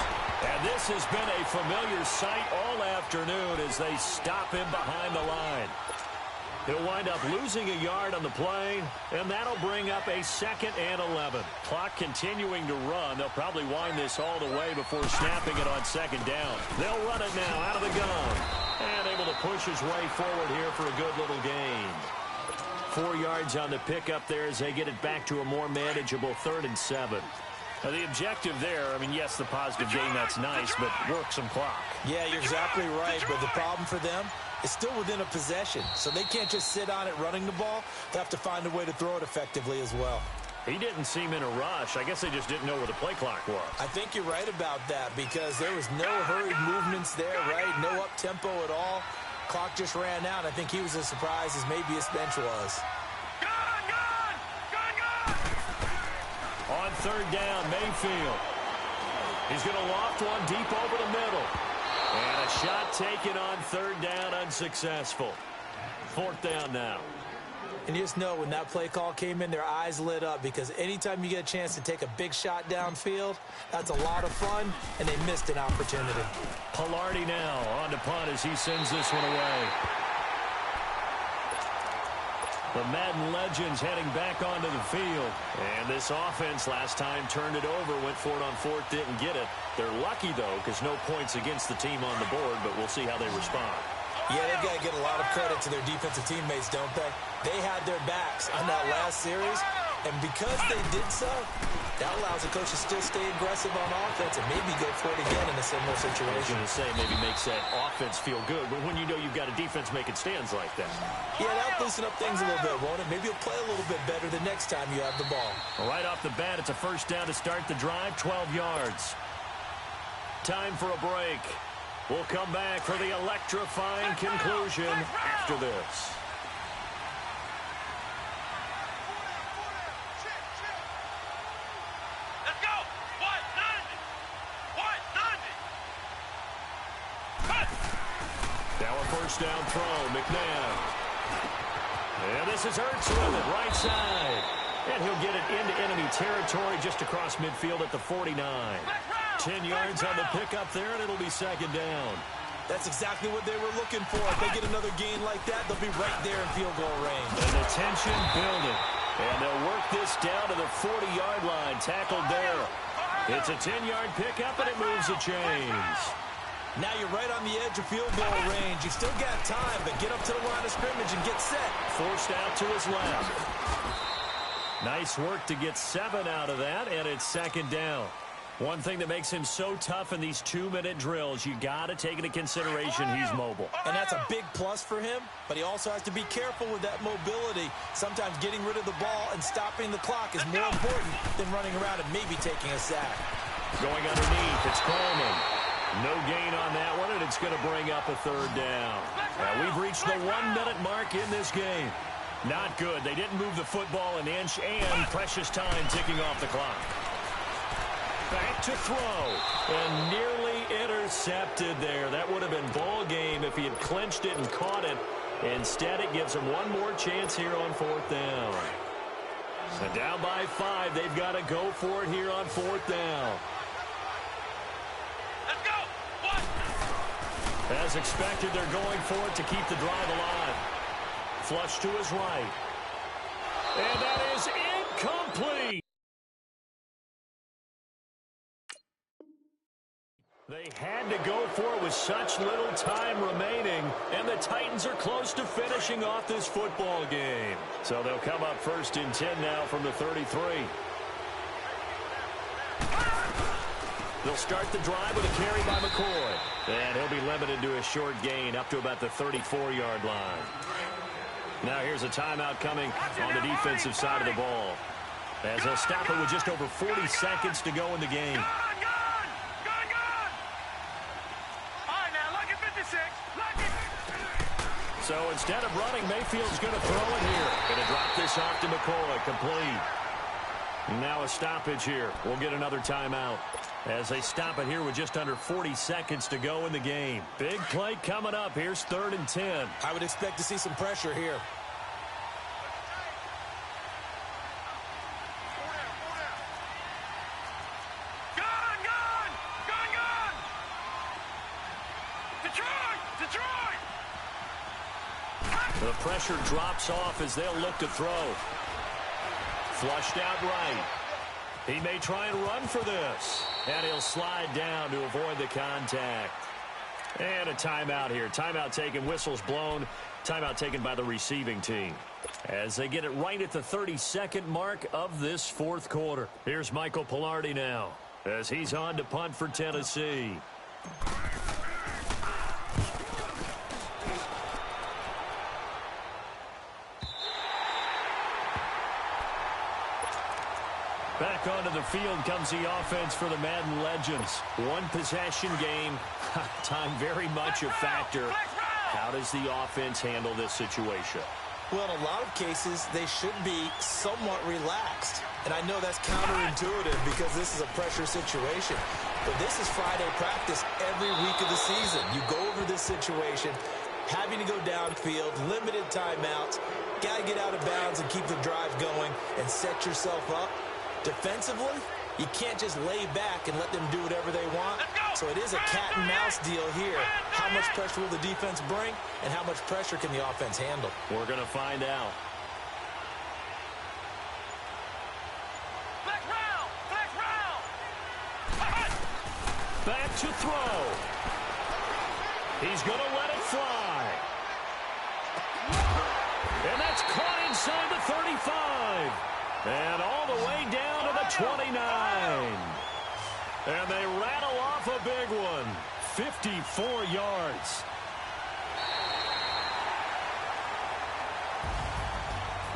And this has been a familiar sight all afternoon as they stop him behind the line. He'll wind up losing a yard on the play, and that'll bring up a 2nd and 11. Clock continuing to run. They'll probably wind this all the way before snapping it on 2nd down. They'll run it now out of the gun. And able to push his way forward here for a good little gain. 4 yards on the pickup there as they get it back to a more manageable 3rd and 7. Now, the objective there, I mean, yes, the positive gain, that's nice, but work some clock. Yeah, you're exactly right, but the problem for them is still within a possession, so they can't just sit on it running the ball. They have to find a way to throw it effectively as well. He didn't seem in a rush. I guess they just didn't know where the play clock was. I think you're right about that because there was no hurried movements there, right? No up-tempo at all. Clock just ran out. I think he was as surprised as maybe his bench was. On third down, Mayfield. He's going to loft one deep over the middle. And a shot taken on third down, unsuccessful. 4th down now. And you just know when that play call came in, their eyes lit up because anytime you get a chance to take a big shot downfield, that's a lot of fun, and they missed an opportunity. Pilardi now on to punt as he sends this one away. The Madden legends heading back onto the field. And this offense last time turned it over, went for it on 4th, didn't get it. They're lucky, though, because no points against the team on the board, but we'll see how they respond. Yeah, they've got to get a lot of credit to their defensive teammates, don't they? They had their backs on that last series, and because they did so, that allows the coach to still stay aggressive on offense and maybe go for it again in a similar I was situation. going to say maybe makes that offense feel good, but when you know you've got a defense making stands like that. Yeah, that'll loosen up things a little bit, won't it? Maybe you'll play a little bit better the next time you have the ball. Right off the bat, it's a 1st down to start the drive, 12 yards. Time for a break. We'll come back for the electrifying conclusion after this. Let's go! What? 90! Now a 1st down throw, McNabb. And this is Ertz with it, right side. And he'll get it into enemy territory just across midfield at the 49. 10 yards on the pickup there, and it'll be 2nd down. That's exactly what they were looking for. If they get another gain like that, they'll be right there in field goal range. And the tension building. And they'll work this down to the 40-yard line, tackled there. It's a 10-yard pickup, and it moves the chains. Now you're right on the edge of field goal range. You've still got time, but get up to the line of scrimmage and get set. Forced out to his left. Nice work to get 7 out of that, and it's second down. One thing that makes him so tough in these 2-minute drills, you got to take into consideration he's mobile. And that's a big plus for him, but he also has to be careful with that mobility. Sometimes getting rid of the ball and stopping the clock is more important than running around and maybe taking a sack. Going underneath, it's Coleman. No gain on that one, and it's going to bring up a third down. Now, we've reached the 1-minute mark in this game. Not good. They didn't move the football an inch, and precious time ticking off the clock. Back to throw, and nearly intercepted there. That would have been ball game if he had clinched it and caught it. Instead, it gives him one more chance here on 4th down. So down by 5, they've got to go for it here on 4th down. As expected, they're going for it to keep the drive alive. Flush to his right. And that is incomplete. They had to go for it with such little time remaining, and the Titans are close to finishing off this football game. So they'll come up 1st and 10 now from the 33. They'll start the drive with a carry by McCoy. And he'll be limited to a short gain up to about the 34-yard line. Now here's a timeout coming on the defensive side of the ball, as they'll stop it with just over 40 seconds to go in the game. So instead of running, Mayfield's going to throw it here. Going to drop this off to McCoy. Complete. Now a stoppage here. We'll get another timeout as they stop it here with just under 40 seconds to go in the game. Big play coming up. Here's 3rd and 10. I would expect to see some pressure here. The pressure drops off as they'll look to throw. Flushed out right. He may try and run for this. And he'll slide down to avoid the contact. And a timeout here. Timeout taken, whistles blown. Timeout taken by the receiving team. As they get it right at the 32nd mark of this 4th quarter. Here's Michael Pilardi now, as he's on to punt for Tennessee. Back onto the field comes the offense for the Madden Legends. One possession game. Time very much a factor. How does the offense handle this situation? Well, in a lot of cases, they should be somewhat relaxed. And I know that's counterintuitive because this is a pressure situation. But this is Friday practice every week of the season. You go over this situation, having to go downfield, limited timeouts, got to get out of bounds and keep the drive going and set yourself up. Defensively, you can't just lay back and let them do whatever they want. So it is a cat-and-mouse deal here. How much pressure will the defense bring, and how much pressure can the offense handle? We're going to find out. Back to throw. He's going to let it fly. And that's caught inside the 35. And all the way down to the 29. And they rattle off a big one. 54 yards.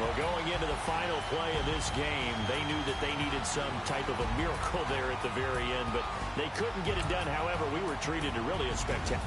Well, going into the final play of this game, they knew that they needed some type of a miracle there at the very end, but they couldn't get it done. However, we were treated to really a spectacular.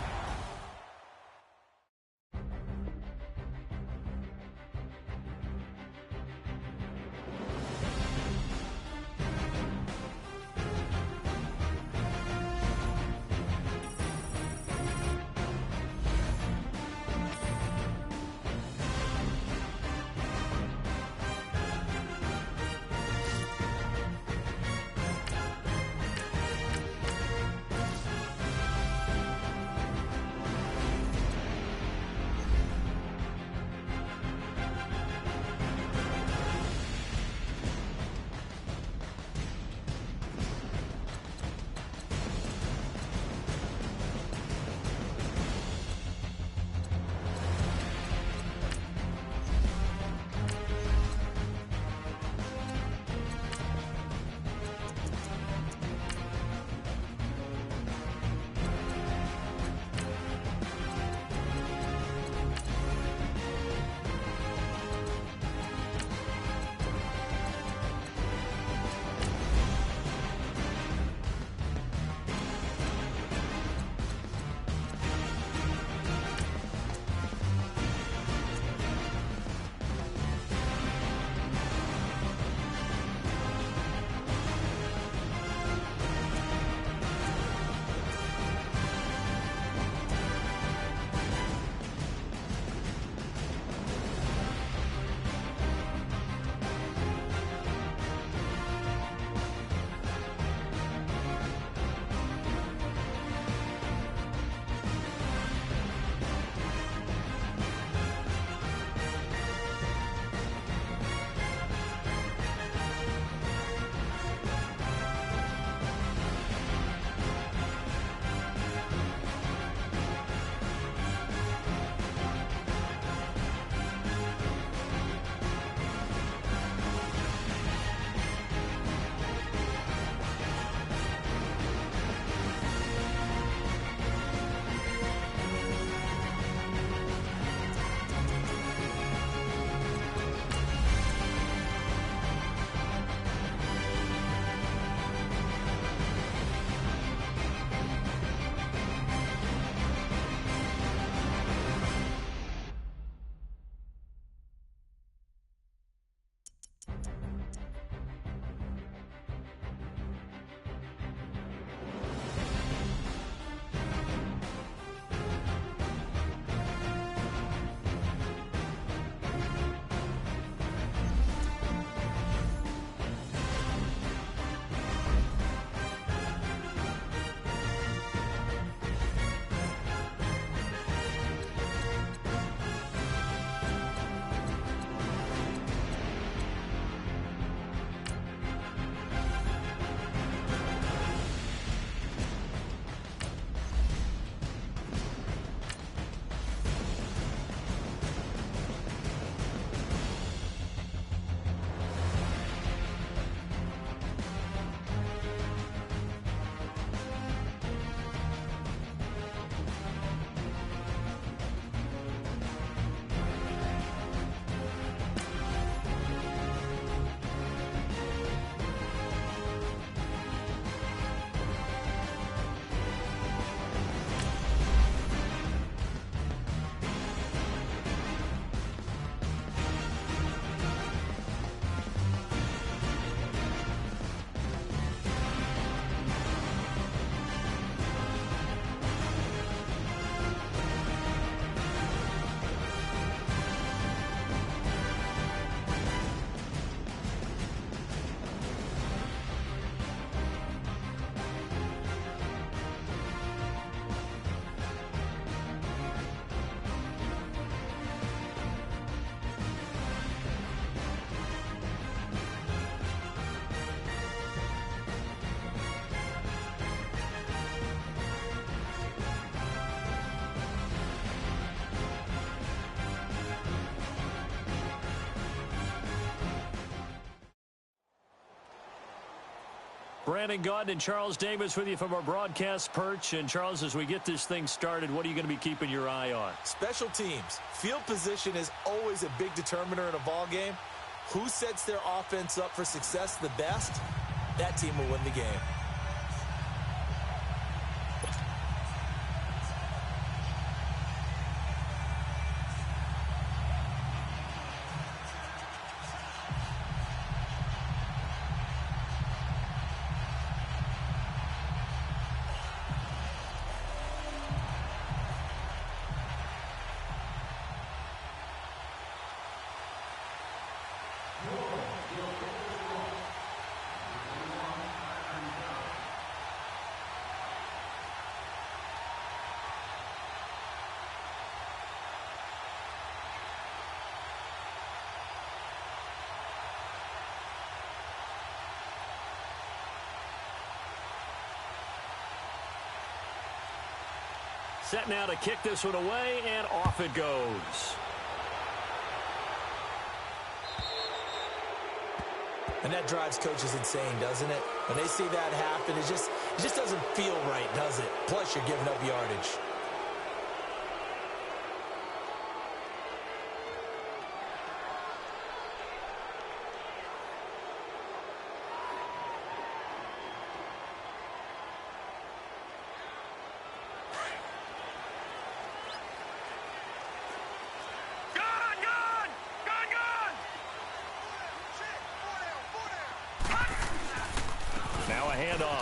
Brandon Gaudin and Charles Davis with you from our broadcast perch. And, Charles, as we get this thing started, what are you going to be keeping your eye on? Special teams. Field position is always a big determiner in a ball game. Who sets their offense up for success the best, that team will win the game. Set now to kick this one away, and off it goes. And that drives coaches insane, doesn't it? When they see that happen, it just doesn't feel right, does it? Plus, you're giving up yardage.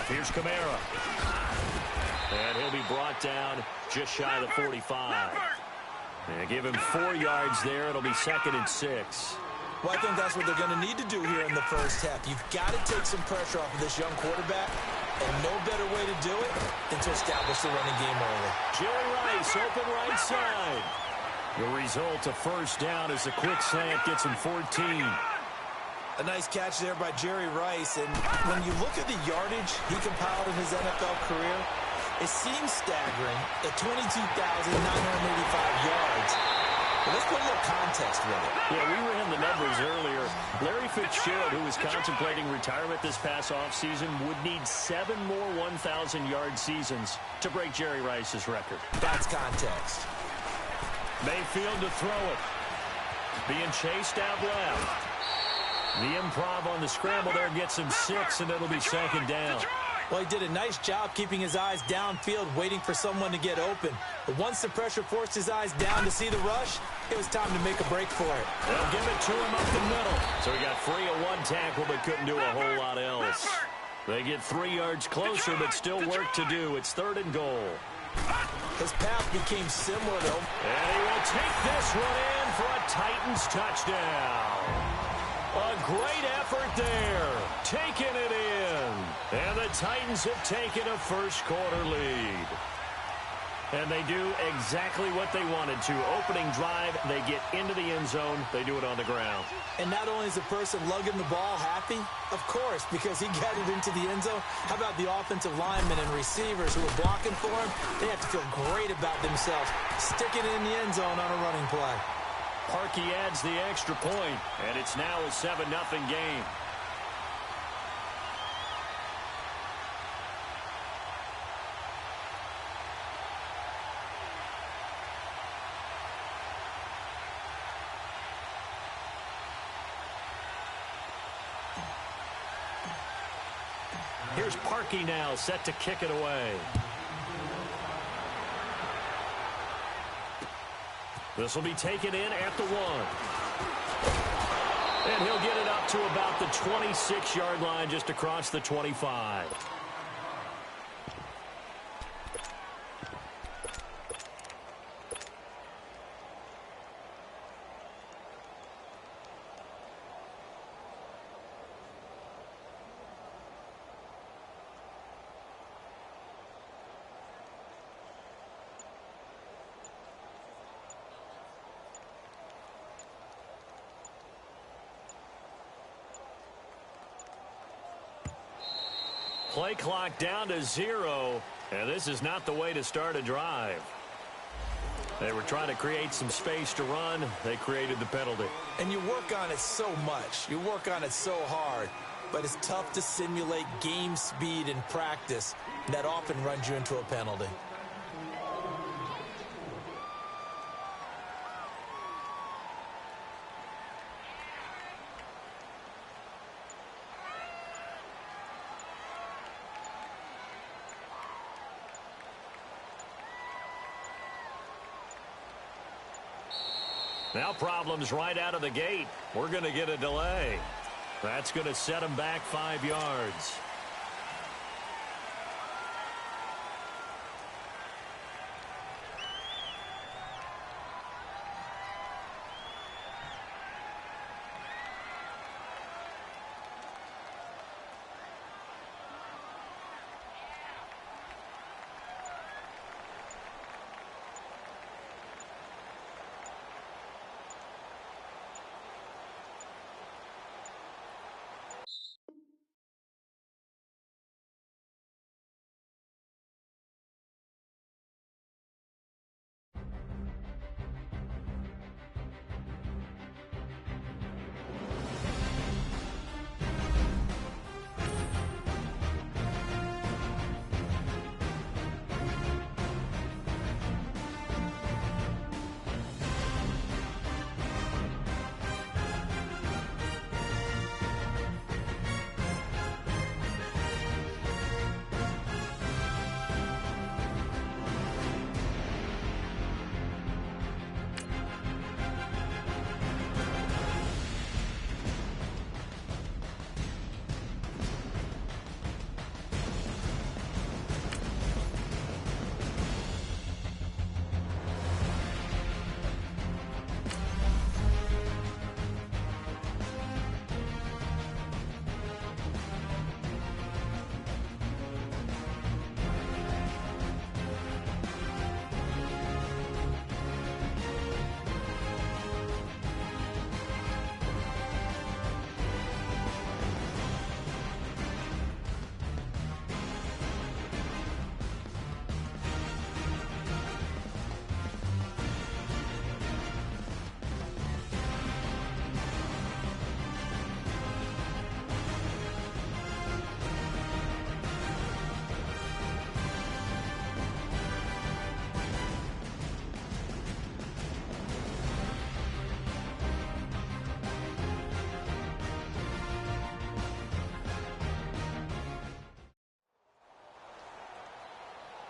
Here's Kamara. And he'll be brought down just shy of the 45. And give him 4 yards there. It'll be 2nd and 6. Well, I think that's what they're going to need to do here in the first half. You've got to take some pressure off of this young quarterback, and no better way to do it than to establish the running game early. Jerry Rice, open right side. The result, a first down as a quick slant gets him 14. A nice catch there by Jerry Rice. And when you look at the yardage he compiled in his NFL career, it seems staggering at 22,985 yards. But let's put a little context with it. Yeah, we ran the numbers earlier. Larry Fitzgerald, who was contemplating retirement this past offseason, would need 7 more 1,000-yard seasons to break Jerry Rice's record. That's context. Mayfield to throw it. Being chased out left. The improv on the scramble there gets him 6, and it'll be 2nd down. Well, he did a nice job keeping his eyes downfield, waiting for someone to get open. But once the pressure forced his eyes down to see the rush, it was time to make a break for it. They'll give it to him up the middle. So he got free of 1 tackle, but couldn't do a whole lot else. They get 3 yards closer, but still work to do. It's 3rd and goal. His path became similar, though. And he will take this one in for a Titans touchdown. A great effort there, taking it in. And the Titans have taken a first-quarter lead. And they do exactly what they wanted to. Opening drive, they get into the end zone. They do it on the ground. And not only is the person lugging the ball happy, of course, because he got it into the end zone. How about the offensive linemen and receivers who are blocking for him? They have to feel great about themselves, sticking it in the end zone on a running play. Parkey adds the extra point, and it's now a 7-0 game. Here's Parkey now, set to kick it away. This will be taken in at the 1. And he'll get it up to about the 26-yard line, just across the 25. Play clock down to 0, and this is not the way to start a drive. They were trying to create some space to run. They created the penalty. And you work on it so much. You work on it so hard. but it's tough to simulate game speed in practice. That often runs you into a penalty. Now problems right out of the gate. We're going to get a delay. That's going to set him back 5 yards.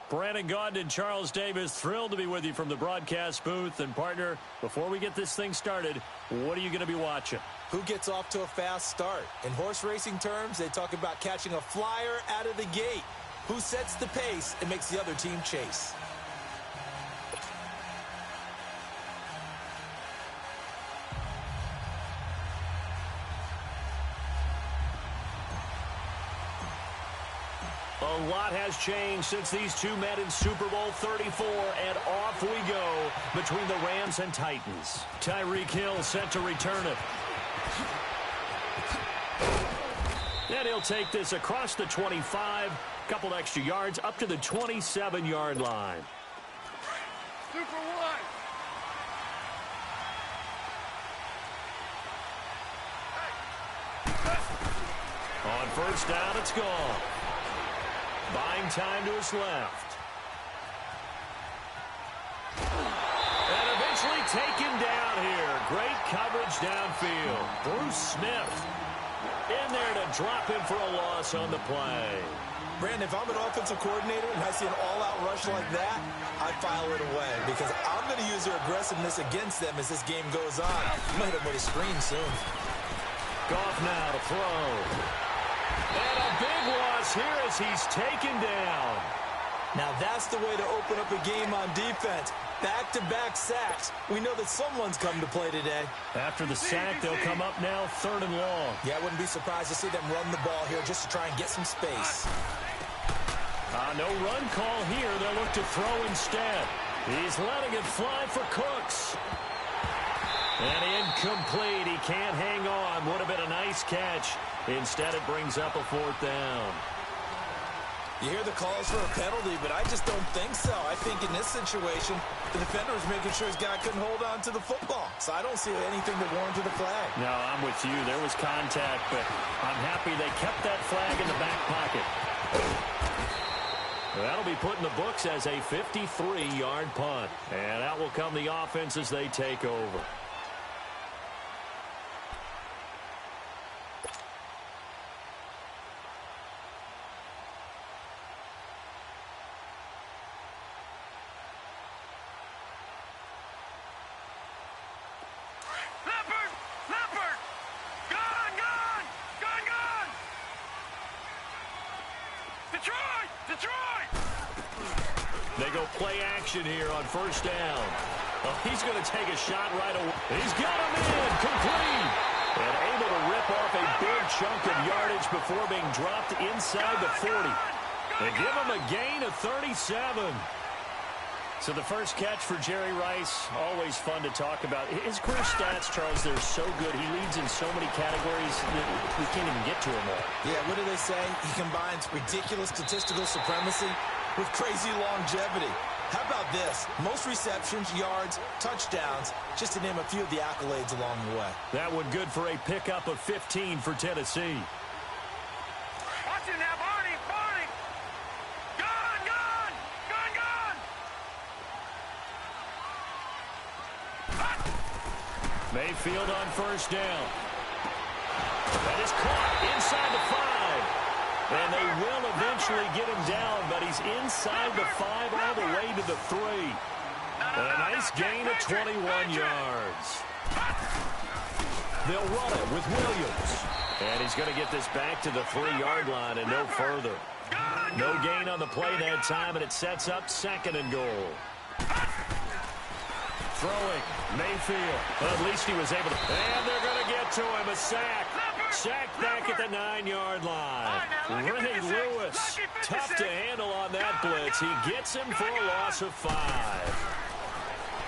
Brandon Gaudin and Charles Davis, thrilled to be with you from the broadcast booth. And, partner, before we get this thing started, what are you going to be watching? Who gets off to a fast start? In horse racing terms, they talk about catching a flyer out of the gate. Who sets the pace and makes the other team chase? A lot has changed since these two met in Super Bowl 34, and off we go between the Rams and Titans. Tyreek Hill set to return it. And he'll take this across the 25, couple extra yards up to the 27-yard line. Super one. On first down, it's gone. Buying time to his left. And eventually taken down here. Great coverage downfield. Bruce Smith in there to drop him for a loss on the play. Brandon, if I'm an offensive coordinator and I see an all-out rush like that, I file it away because I'm going to use their aggressiveness against them as this game goes on. I'm going to hit them with a screen soon. Goff now to throw. And a big loss here as he's taken down. Now that's the way to open up a game on defense. Back-to-back sacks. We know that someone's come to play today. After the sack, they'll come up now 3rd and long. Yeah, I wouldn't be surprised to see them run the ball here just to try and get some space. No run call here. They'll look to throw instead. He's letting it fly for Cooks. And incomplete. He can't hang on. Would have been a nice catch. Instead, it brings up a 4th down. You hear the calls for a penalty, but I just don't think so. I think in this situation, the defender was making sure his guy couldn't hold on to the football. So I don't see anything that warranted a flag. No, I'm with you. There was contact, but I'm happy they kept that flag in the back pocket. That'll be put in the books as a 53-yard punt. And out will come the offense as they take over. They go play action here on first down. Oh, he's going to take a shot right away. He's got him in, complete. And able to rip off a big chunk of yardage before being dropped inside the 40. They give him a gain of 37. So the first catch for Jerry Rice, always fun to talk about. His career stats, Charles, they're so good. He leads in so many categories that we can't even get to him all. Yeah, what do they say? He combines ridiculous statistical supremacy with crazy longevity. How about this? Most receptions, yards, touchdowns, just to name a few of the accolades along the way. That one good for a pickup of 15 for Tennessee. Watch it now, Barney, Barney. Gone, gone, gone, gone. Mayfield on first down. That is caught inside the 5. And they will eventually get him down, but he's inside the 5 all the way to the 3. A nice gain of 21 yards. They'll run it with Williams. And he's going to get this back to the 3-yard line and no further. No gain on the play that time, and it sets up 2nd and goal. Throwing, Mayfield. Well, at least he was able to. And they're going to get to him. A sack. Sack back at the 9-yard line. Ray Lewis, tough to handle on that blitz. He gets him for a loss of 5.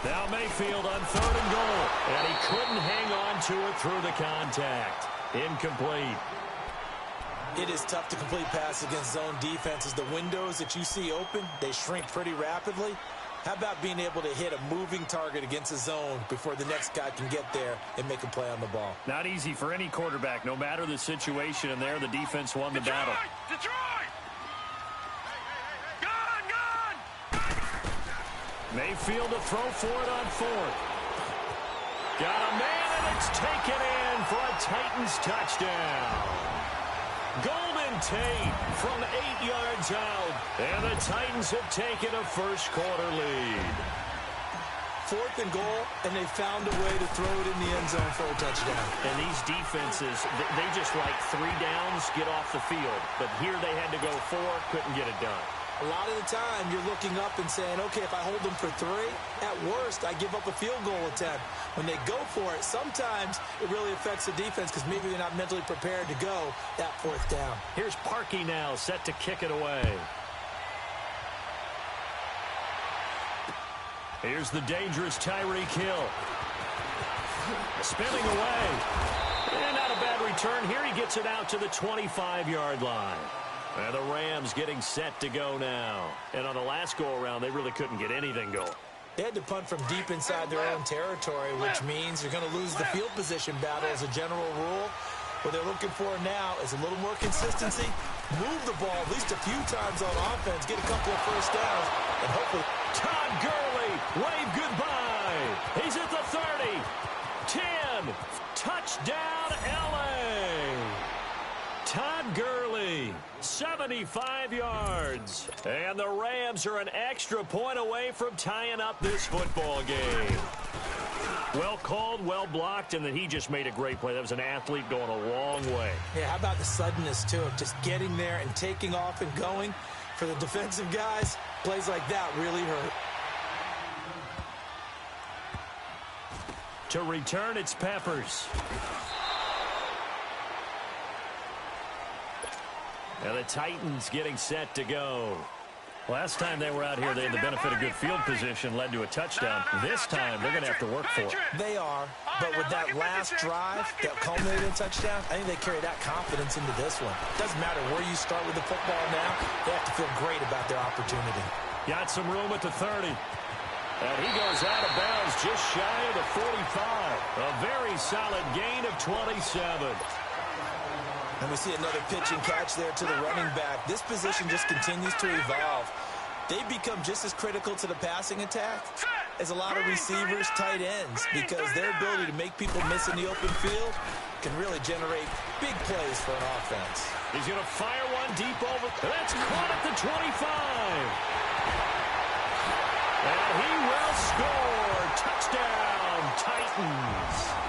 Now Mayfield on 3rd and goal. And he couldn't hang on to it through the contact. Incomplete. It is tough to complete pass against zone defenses. The windows that you see open, they shrink pretty rapidly. How about being able to hit a moving target against a zone before the next guy can get there and make a play on the ball? Not easy for any quarterback, no matter the situation, and there the defense won the battle. Detroit! Gone, gone! Mayfield to throw for it on 4th. Got a man, and it's taken in for a Titans touchdown. Golden Tate from 8 yards out, and the Titans have taken a first-quarter lead. 4th and goal, and they found a way to throw it in the end zone for a touchdown. And these defenses, they just like 3 downs, get off the field. But here they had to go 4, couldn't get it done. A lot of the time, you're looking up and saying, okay, if I hold them for 3, at worst, I give up a field goal attempt. When they go for it, sometimes it really affects the defense because maybe they're not mentally prepared to go that 4th down. Here's Parkey now, set to kick it away. Here's the dangerous Tyreek Hill. Spinning away. And not a bad return. Here he gets it out to the 25-yard line. And the Rams getting set to go now. And on the last go-around, they really couldn't get anything going. They had to punt from deep inside their own territory, which means you're going to lose the field position battle as a general rule. What they're looking for now is a little more consistency, move the ball at least a few times on offense, get a couple of first downs, and hopefully. Todd Gurley, wave goodbye. He's at the 30, 10, touchdown L.A. Todd Gurley, 75 yards. And the Rams are an extra point away from tying up this football game. Well called, well blocked, and then he just made a great play. That was an athlete going a long way. Yeah, how about the suddenness, too, of just getting there and taking off and going? For the defensive guys, plays like that really hurt. To return, it's Peppers. And the Titans getting set to go. Last time they were out here, they had the benefit of good field position, led to a touchdown. This time, they're going to have to work for it. They are, but with that last drive that culminated in a touchdown, I think they carry that confidence into this one. Doesn't matter where you start with the football now, they have to feel great about their opportunity. Got some room at the 30. And he goes out of bounds just shy of the 45. A very solid gain of 27. And we see another pitch and catch there to the running back. This position just continues to evolve. They become just as critical to the passing attack as a lot of receivers, tight ends, because their ability to make people miss in the open field can really generate big plays for an offense. He's going to fire one deep over. That's caught at the 25. And he will score. Touchdown, Titans.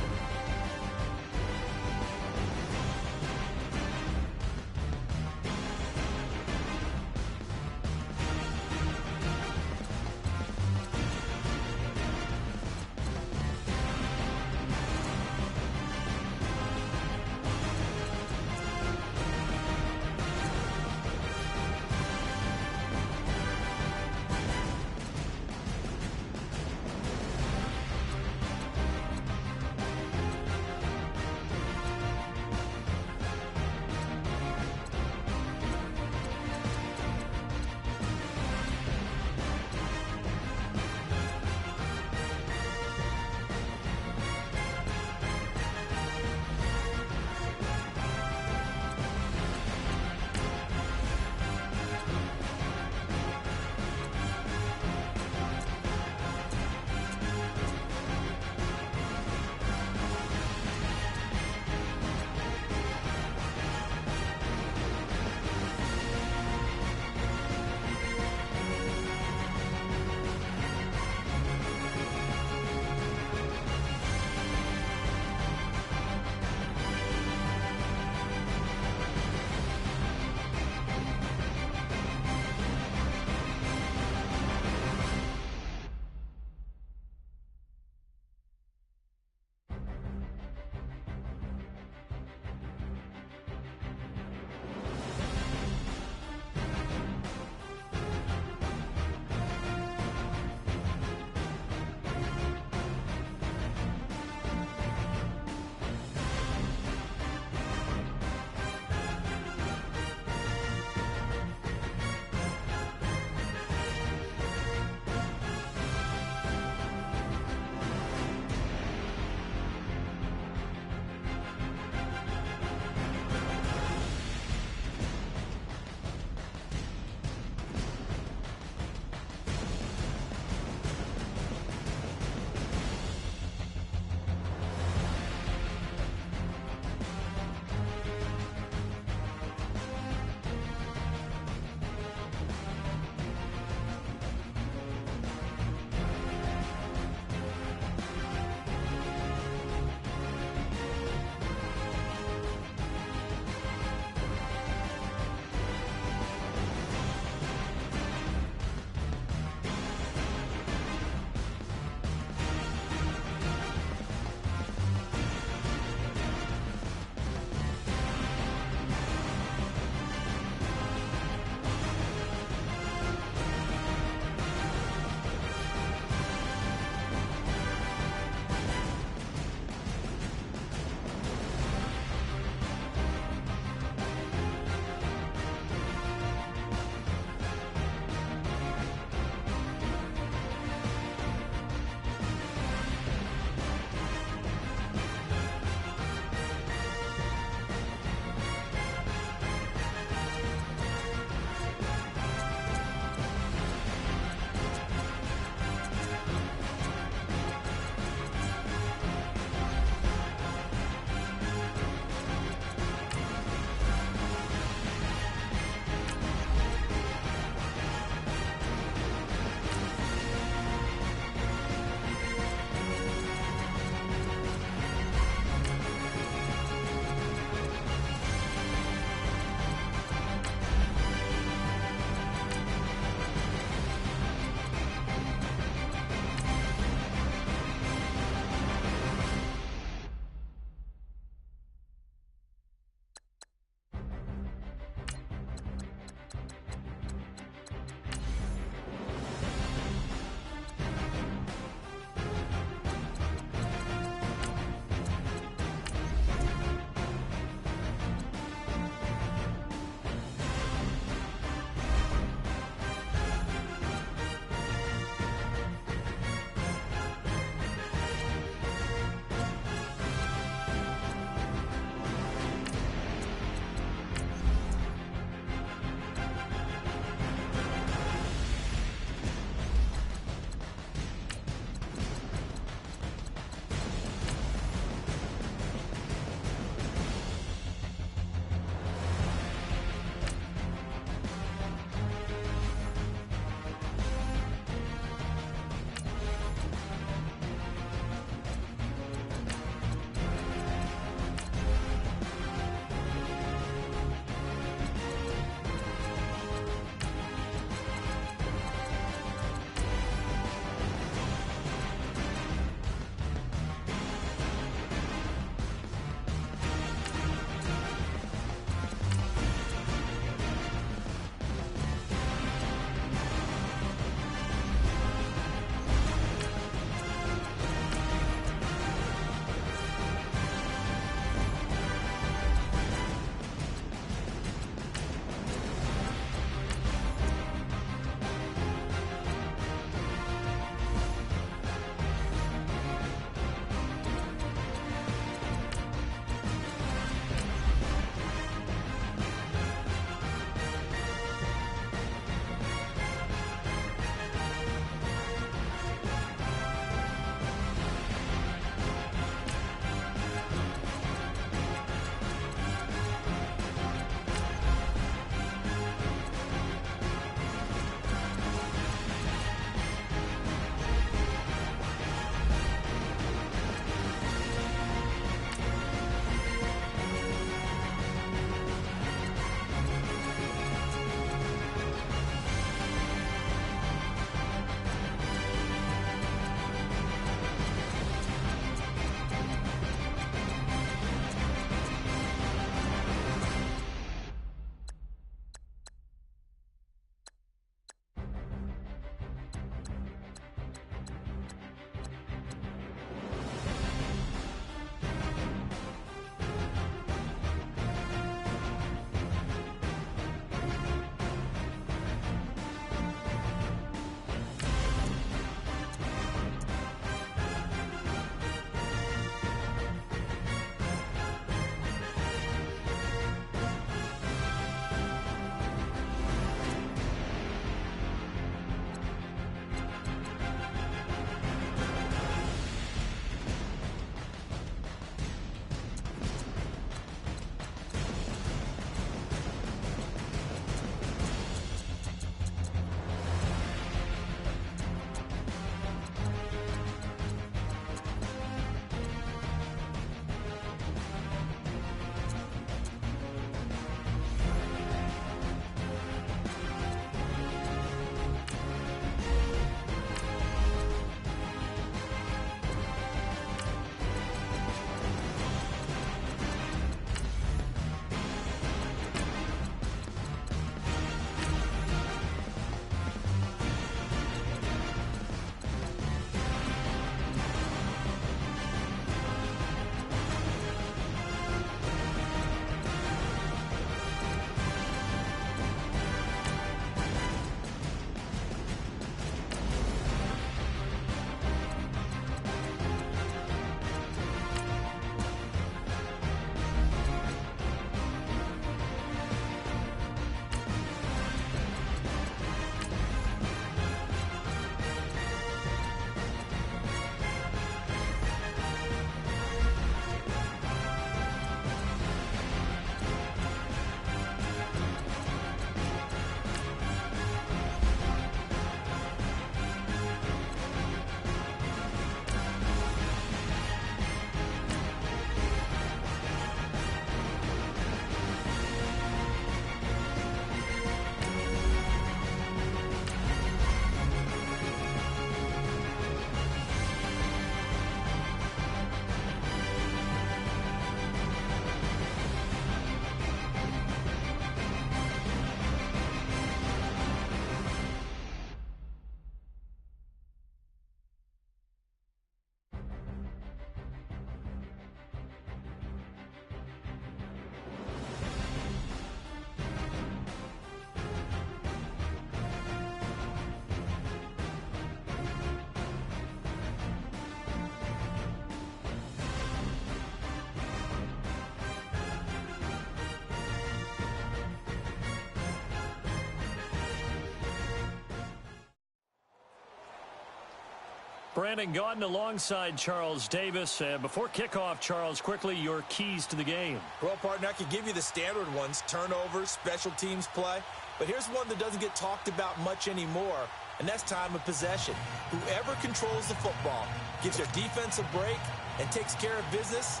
Brandon Gaudin alongside Charles Davis. Before kickoff, Charles, quickly your keys to the game. Well, partner, I can give you the standard ones, turnovers, special teams play. But here's one that doesn't get talked about much anymore, and that's time of possession. Whoever controls the football, gives their defense a break, and takes care of business,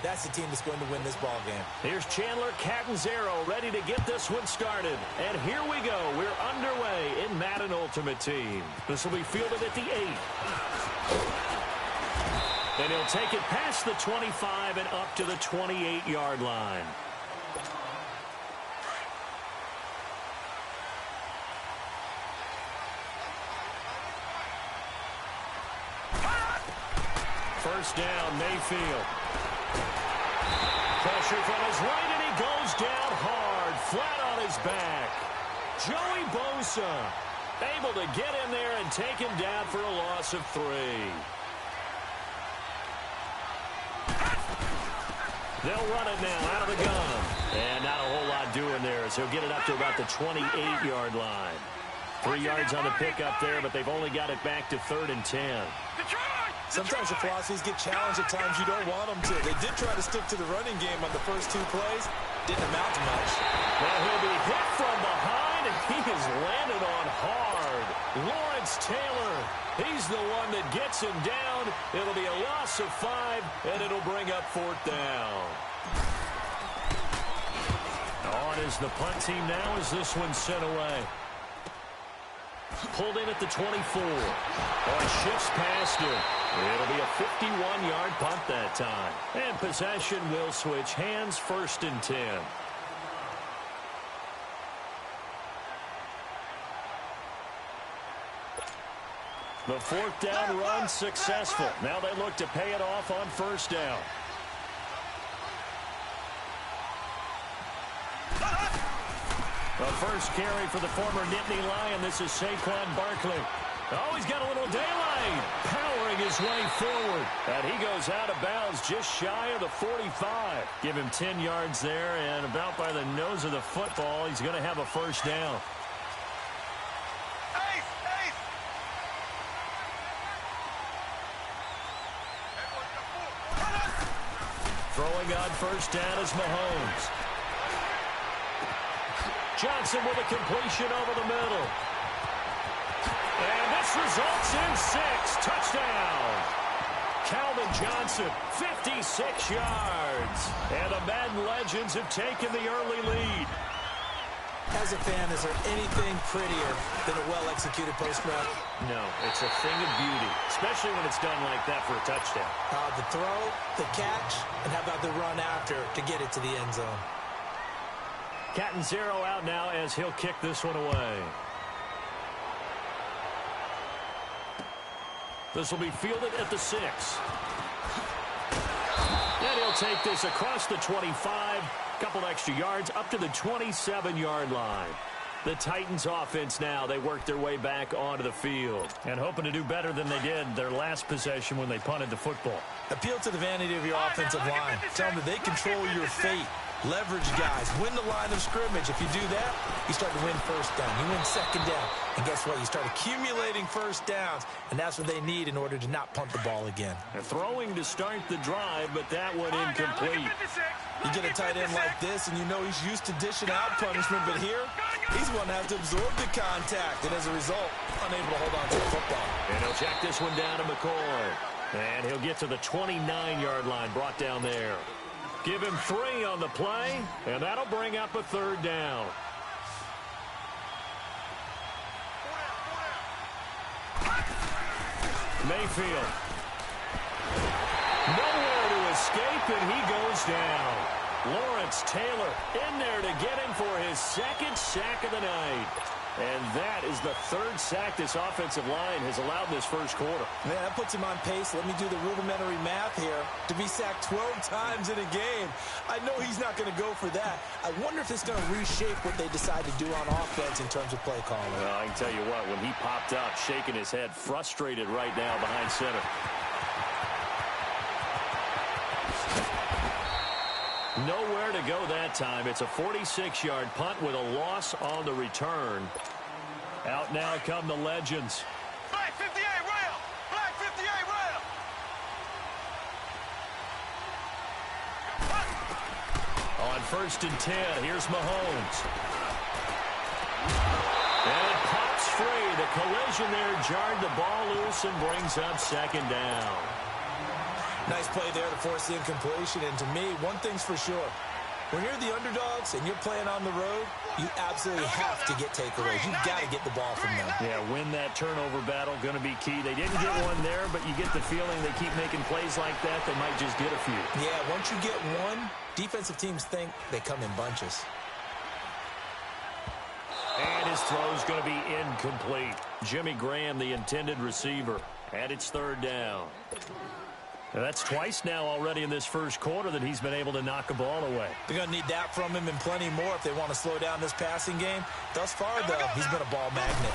that's the team that's going to win this ball game. Here's Chandler Catanzaro ready to get this one started. And here we go. We're underway in Madden Ultimate Team. This will be fielded at the 8. And he'll take it past the 25 and up to the 28-yard line. First down, Mayfield. Pressure from his right, and he goes down hard, flat on his back. Joey Bosa able to get in there and take him down for a loss of 3. They'll run it now out of the gun. And not a whole lot doing there as he'll get it up to about the 28-yard line. 3 yards on the pickup there, but they've only got it back to 3rd and 10. Sometimes your philosophies get challenged at times you don't want them to. They did try to stick to the running game on the first 2 plays. Didn't amount to much. Now he'll be hit from behind, and he has landed on hard. Lawrence Taylor, he's the one that gets him down. It'll be a loss of 5, and it'll bring up 4th down. On is the punt team now as this one's sent away. Pulled in at the 24. Shifts past him. It'll be a 51-yard punt that time. And possession will switch hands, 1st and 10. The 4th down run successful. Now they look to pay it off on 1st down. The first carry for the former Nittany Lion. This is Saquon Barkley. Oh, he's got a little daylight. Powering his way forward. And he goes out of bounds just shy of the 45. Give him 10 yards there, and about by the nose of the football, he's going to have a 1st down. Throwing on 1st down is Mahomes. Johnson with a completion over the middle. And this results in 6. Touchdown. Calvin Johnson, 56 yards. And the Madden legends have taken the early lead. As a fan, is there anything prettier than a well-executed post route? No, it's a thing of beauty, especially when it's done like that for a touchdown. The throw, the catch, and how about the run after to get it to the end zone? Catanzaro out now as he'll kick this one away. This will be fielded at the 6. And he'll take this across the 25. Couple extra yards up to the 27-yard line. The Titans offense now, they work their way back onto the field. And hoping to do better than they did their last possession when they punted the football. Appeal to the vanity of your offensive line. Tell them that they control your fate. Leverage guys. Win the line of scrimmage. If you do that, you start to win 1st down. You win 2nd down. And guess what? You start accumulating 1st downs. And that's what they need in order to not punt the ball again. They're throwing to start the drive, but that one incomplete. You get a tight end like this, and you know he's used to dishing out punishment. But here, he's going to have to absorb the contact. And as a result, unable to hold on to the football. And he'll check this one down to McCoy. And he'll get to the 29-yard line, brought down there. Give him 3 on the play, and that'll bring up a 3rd down. Mayfield. Nowhere to escape, and he goes down. Lawrence Taylor in there to get him for his 2nd sack of the night. And that is the 3rd sack this offensive line has allowed in this 1st quarter. Man, that puts him on pace. Let me do the rudimentary math here. To be sacked 12 times in a game. I know he's not going to go for that. I wonder if it's going to reshape what they decide to do on offense in terms of play calling. Well, I can tell you what, when he popped up, shaking his head, frustrated right now behind center. Nowhere to go that time. It's a 46-yard punt with a loss on the return. Out now come the legends. Black 58, rail! Black 58! On 1st and 10, here's Mahomes. And it pops free. The collision there jarred the ball loose and brings up 2nd down. Nice play there to force the incompletion. And to me, one thing's for sure. When you're the underdogs and you're playing on the road, you absolutely have to get takeaways. You've got to get the ball from them. Yeah, win that turnover battle, going to be key. They didn't get one there, but you get the feeling they keep making plays like that, they might just get a few. Yeah, once you get one, defensive teams think they come in bunches. And his throw's going to be incomplete. Jimmy Graham, the intended receiver, and it's 3rd down. Now that's twice now already in this first quarter that he's been able to knock a ball away. They're going to need that from him and plenty more if they want to slow down this passing game. Thus far, though, he's been a ball magnet.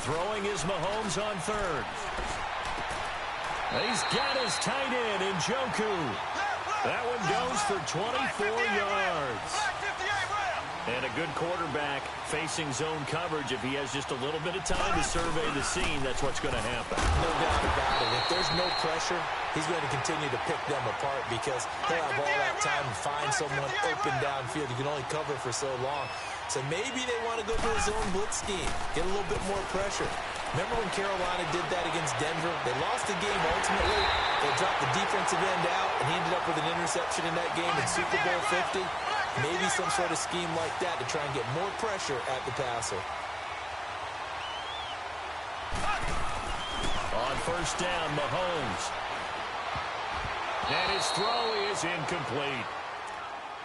Throwing is Mahomes on 3rd. He's got his tight end in Njoku. That one goes for 24 yards. And a good quarterback facing zone coverage. If he has just a little bit of time to survey the scene, that's what's going to happen. No doubt about it. If there's no pressure, he's going to continue to pick them apart because he'll have all that time to find someone open downfield. You can only cover for so long. So maybe they want to go to a zone blitz scheme, get a little bit more pressure. Remember when Carolina did that against Denver? They lost the game ultimately. They dropped the defensive end out, and he ended up with an interception in that game in Super Bowl 50. Maybe some sort of scheme like that to try and get more pressure at the passer. On 1st down, Mahomes. And his throw is incomplete.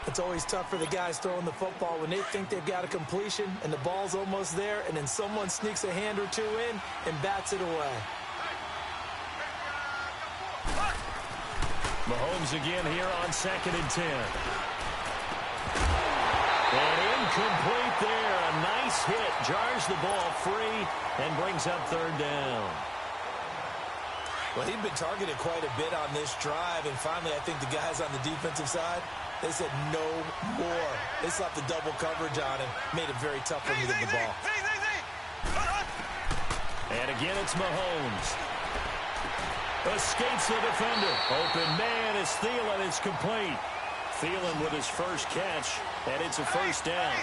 It's always tough for the guys throwing the football when they think they've got a completion and the ball's almost there, and then someone sneaks a hand or two in and bats it away. Mahomes again here on 2nd and 10. And incomplete there. A nice hit. Jars the ball free and brings up 3rd down. Well, he'd been targeted quite a bit on this drive, and finally I think the guys on the defensive side, they said no more. They slapped the double coverage on him, made it very tough for him to get the ball. And again it's Mahomes. Escapes the defender. Open man is Thielen. It's complete. Thielen with his first catch, and it's a 1st down.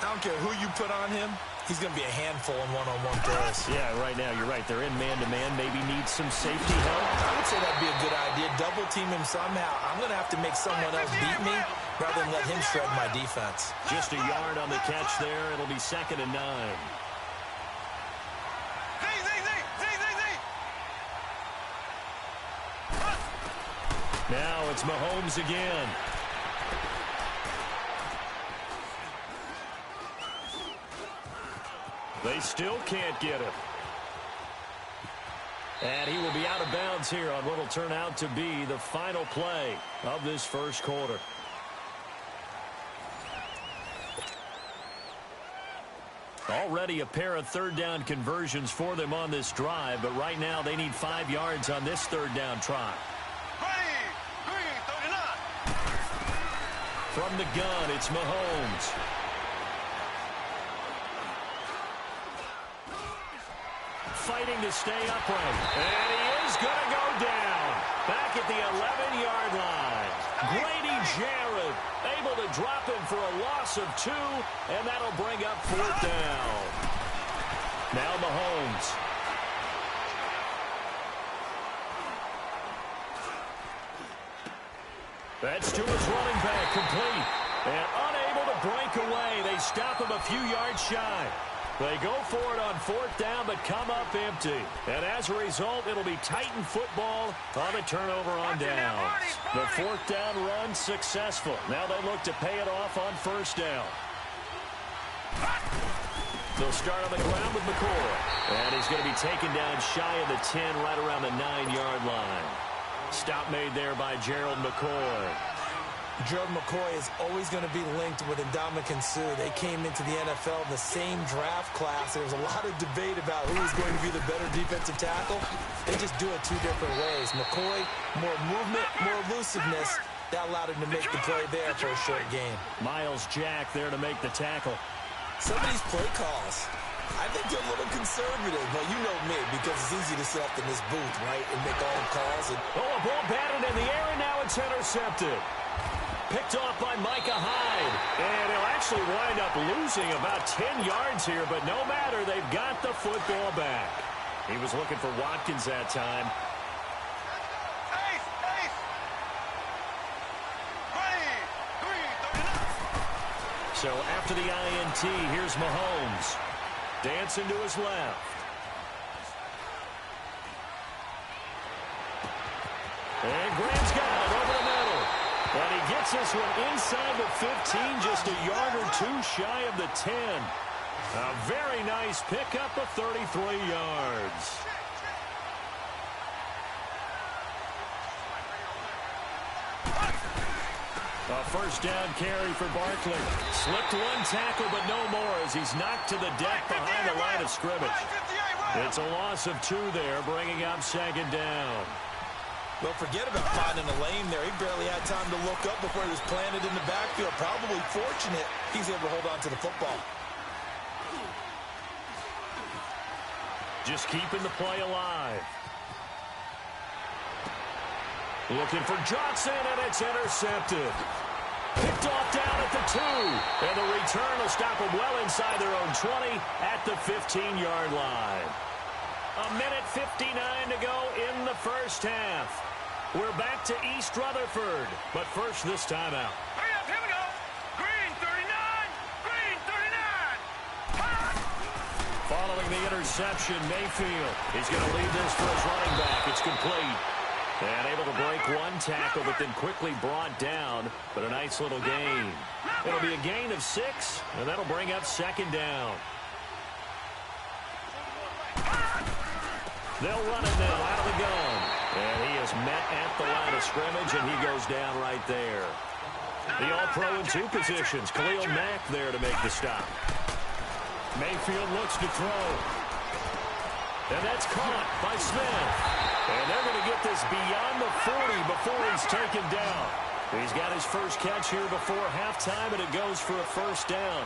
I don't care who you put on him. He's going to be a handful in one-on-one throws. Yeah, right now, you're right. They're in man-to-man. Maybe need some safety help. I would say that'd be a good idea. Double team him somehow. I'm going to have to make someone else beat me rather than let him shred my defense. Just a yard on the catch there. It'll be 2nd and 9. Now it's Mahomes again. They still can't get him. And he will be out of bounds here on what will turn out to be the final play of this first quarter. Already a pair of 3rd down conversions for them on this drive, but right now they need 5 yards on this 3rd down try. From the gun, it's Mahomes. Fighting to stay upright. And he is going to go down. Back at the 11-yard line. Grady Jarrett able to drop him for a loss of 2, and that'll bring up 4th down. Now Mahomes. That's to his running back, complete. And unable to break away. They stop him a few yards shy. They go for it on 4th down, but come up empty. And as a result, it'll be Titan football on a turnover on downs. The 4th down run successful. Now they look to pay it off on 1st down. They'll start on the ground with McCoy. And he's going to be taken down shy of the 10, right around the 9-yard line. Stop made there by Gerald McCoy. Gerald McCoy is always going to be linked with Ndamukong Suh. They came into the NFL in the same draft class. There was a lot of debate about who was going to be the better defensive tackle. They just do it 2 different ways. McCoy, more movement, more elusiveness. That allowed him to make the play there for a short gain. Miles Jack there to make the tackle. Some of these play calls, I think they're a little conservative. Well, you know me, because it's easy to sit up in this booth, right, and make all the calls. Oh, a ball batted in the air, and now it's intercepted. picked off by Micah Hyde. And he'll actually wind up losing about 10 yards here, but no matter, they've got the football back. He was looking for Watkins that time. So after the INT, here's Mahomes. Dancing to his left. And Graham's got it over the middle. And he gets this one inside the 15, just a yard or two shy of the 10. A very nice pickup of 33 yards. A first down carry for Barkley. Slipped one tackle, but no more as he's knocked to the deck behind the line of scrimmage. It's a loss of 2 there, bringing up second down. Well, forget about finding a lane there. He barely had time to look up before he was planted in the backfield. Probably fortunate he's able to hold on to the football. Just keeping the play alive. Looking for Johnson, and it's intercepted. Picked off down at the 2. And the return will stop them well inside their own 20 at the 15-yard line. 1:59 to go in the first half. We're back to East Rutherford, but first this time out. Hurry up, here we go. Green 39, green 39. Following the interception, Mayfield. He's going to lead this for his running back. It's complete. And able to break one tackle, but then quickly brought down. But a nice little gain. It'll be a gain of 6, and that'll bring up second down. They'll run it now out of the gun. And he is met at the line of scrimmage, and he goes down right there. The All-Pro in 2 positions. Khalil Mack there to make the stop. Mayfield looks to throw. And that's caught by Smith. And they're going to get this beyond the 40 before he's taken down. He's got his first catch here before halftime, and it goes for a first down.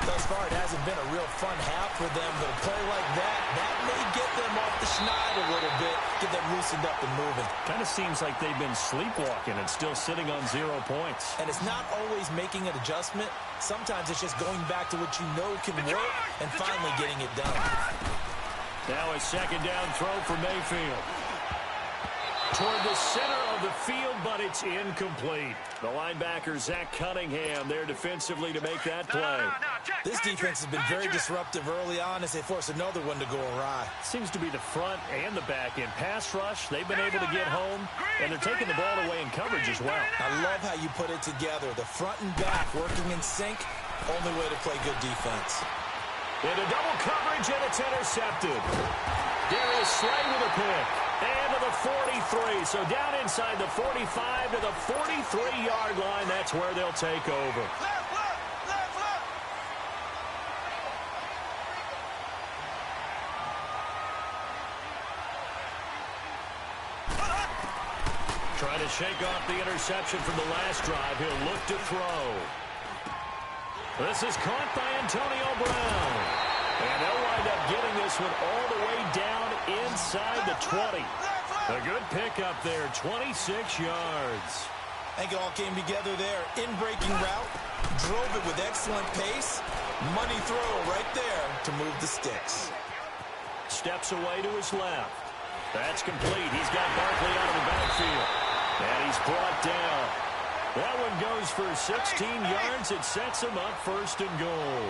Thus far, it hasn't been a real fun half for them, but a play like that may get them off the schneid a little bit, get them loosened up and moving. Kind of seems like they've been sleepwalking and still sitting on 0 points. And it's not always making an adjustment. Sometimes it's just going back to what you know can work and finally getting it done. Now a second down throw for Mayfield. Toward the center of the field, but it's incomplete. The linebacker, Zach Cunningham, there defensively to make that play. This defense has been very disruptive early on as they force another one to go awry. Seems to be the front and the back end. Pass rush, they've been able to get home, and they're taking the ball away in coverage as well. I love how you put it together. The front and back working in sync, only way to play good defense. Into double coverage, and it's intercepted. Darius Slay with a pick. And to the 43. So down inside the 45 to the 43-yard line. That's where they'll take over. Trying to shake off the interception from the last drive. He'll look to throw. This is caught by Antonio Brown. And they'll wind up getting this one all the way down inside the 20. A good pickup there, 26 yards. I think it all came together there. In-breaking route, drove it with excellent pace. Money throw right there to move the sticks. Steps away to his left. That's complete. He's got Barkley out of the backfield. And he's brought down. That one goes for 16 yards. It sets him up first and goal.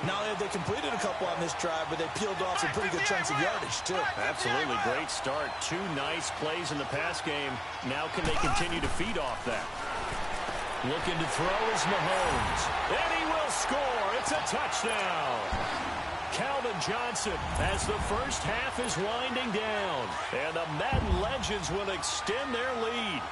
Not only have they completed a couple on this drive, but they peeled off some pretty good chunks of yardage, too. Absolutely. Great start. 2 nice plays in the pass game. Now can they continue to feed off that? Looking to throw is Mahomes. And he will score. It's a touchdown. Calvin Johnson as the first half is winding down. And the Madden Legends will extend their lead.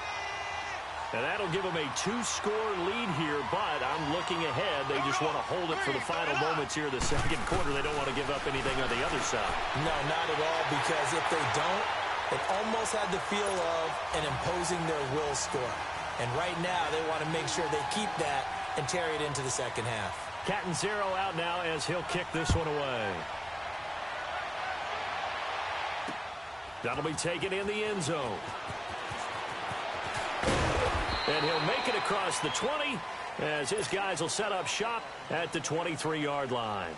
And that'll give them a 2-score lead here, but I'm looking ahead. They just want to hold it for the final moments here of the second quarter. They don't want to give up anything on the other side. No, not at all, because if they don't, it almost had the feel of an imposing their will score. And right now, they want to make sure they keep that and carry it into the second half. Catanzaro out now as he'll kick this one away. That'll be taken in the end zone. And And he'll make it across the 20 as his guys will set up shop at the 23-yard line.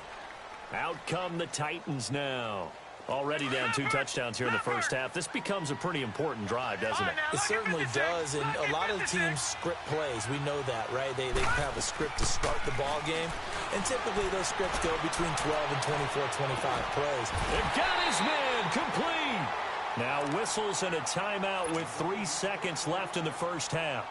Out come the Titans now. Already down 2 touchdowns here in the first half. This becomes a pretty important drive, doesn't it? It certainly does, and a lot of the teams script plays. We know that, right? They have a script to start the ball game, and typically those scripts go between 12 and 24, 25 plays. They've got his man complete. Now whistles and a timeout with 3 seconds left in the first half.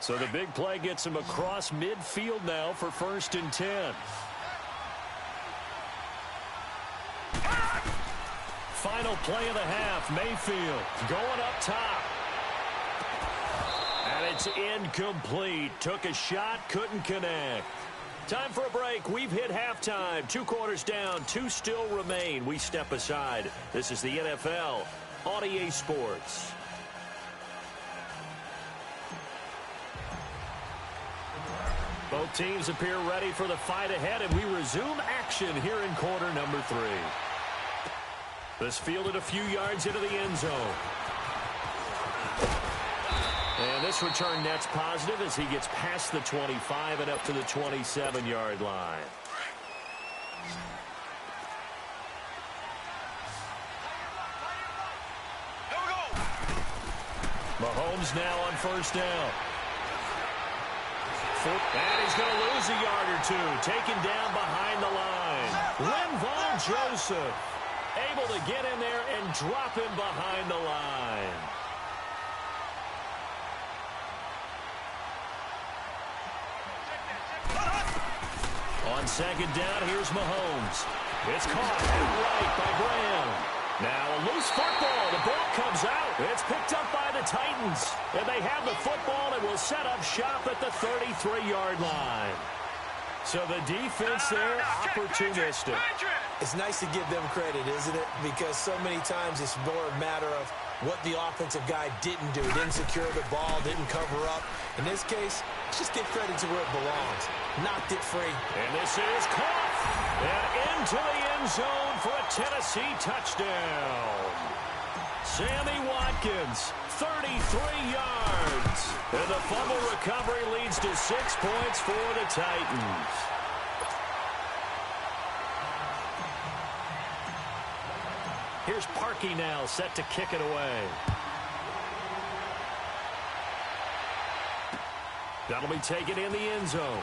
So the big play gets him across midfield now for 1st and 10. Final play of the half. Mayfield going up top. And it's incomplete. Took a shot, couldn't connect. Time for a break. We've hit halftime. 2 quarters down, 2 still remain. We step aside. This is the NFL on EA Sports. Both teams appear ready for the fight ahead, and we resume action here in quarter number 3. This fielded a few yards into the end zone. And this return net's positive as he gets past the 25 and up to the 27-yard line. Mahomes now on 1st down. And he's going to lose a yard or 2. Taken down behind the line. Linval Joseph able to get in there and drop him behind the line. On 2nd down, here's Mahomes. It's caught at right by Graham. Now a loose football. The ball comes out. It's picked up by the Titans. And they have the football and will set up shop at the 33-yard line. So the defense there, opportunistic. It's nice to give them credit, isn't it? Because so many times it's more a matter of what the offensive guy didn't do. Didn't secure the ball, didn't cover up. In this case, just give credit to where it belongs. Knocked it free. And this is caught. And into the end zone for a Tennessee touchdown. Sammy Watkins, 33 yards. And the fumble recovery leads to 6 points for the Titans. Here's Parkey now, set to kick it away. That'll be taken in the end zone.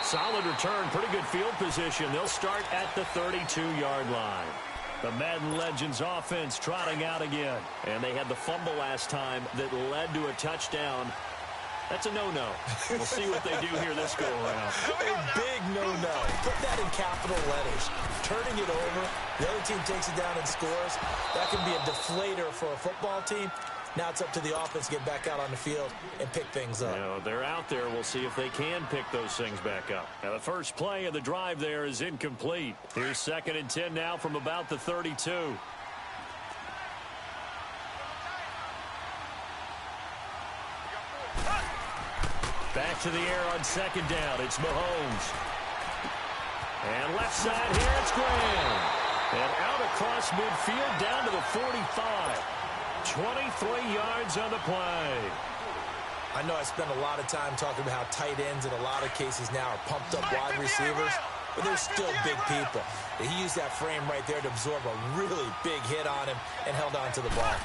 Solid return, pretty good field position. They'll start at the 32-yard line. The Madden Legends offense trotting out again. And they had the fumble last time that led to a touchdown. That's a no-no. We'll see what they do here this go-around. A big no-no. Put that in capital letters. Turning it over, the other team takes it down and scores. That can be a deflator for a football team. Now it's up to the offense to get back out on the field and pick things up. You know, they're out there. We'll see if they can pick those things back up. Now, the first play of the drive there is incomplete. Here's 2nd and 10 now from about the 32. Back to the air on 2nd down. It's Mahomes. And left side here, it's Graham. And out across midfield down to the 45. 23 yards on the play. I know I spent a lot of time talking about how tight ends in a lot of cases now are pumped up wide receivers, but they're still big people. He used that frame right there to absorb a really big hit on him and held on to the ball.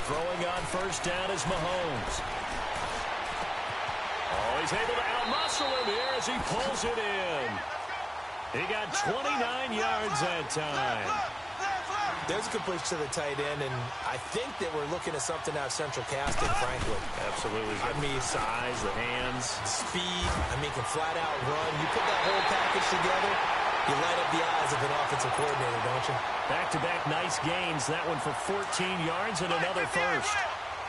Throwing on 1st down is Mahomes. Oh, he's able to outmuscle him here as he pulls it in. He got 29 yards that time. There's a completion to the tight end, and I think that we're looking at something out of central casting, frankly. Absolutely. I mean, size, the hands. Speed. I mean, can flat out run. You put that whole package together, you light up the eyes of an offensive coordinator, don't you? Back-to-back nice gains. That one for 14 yards and another first.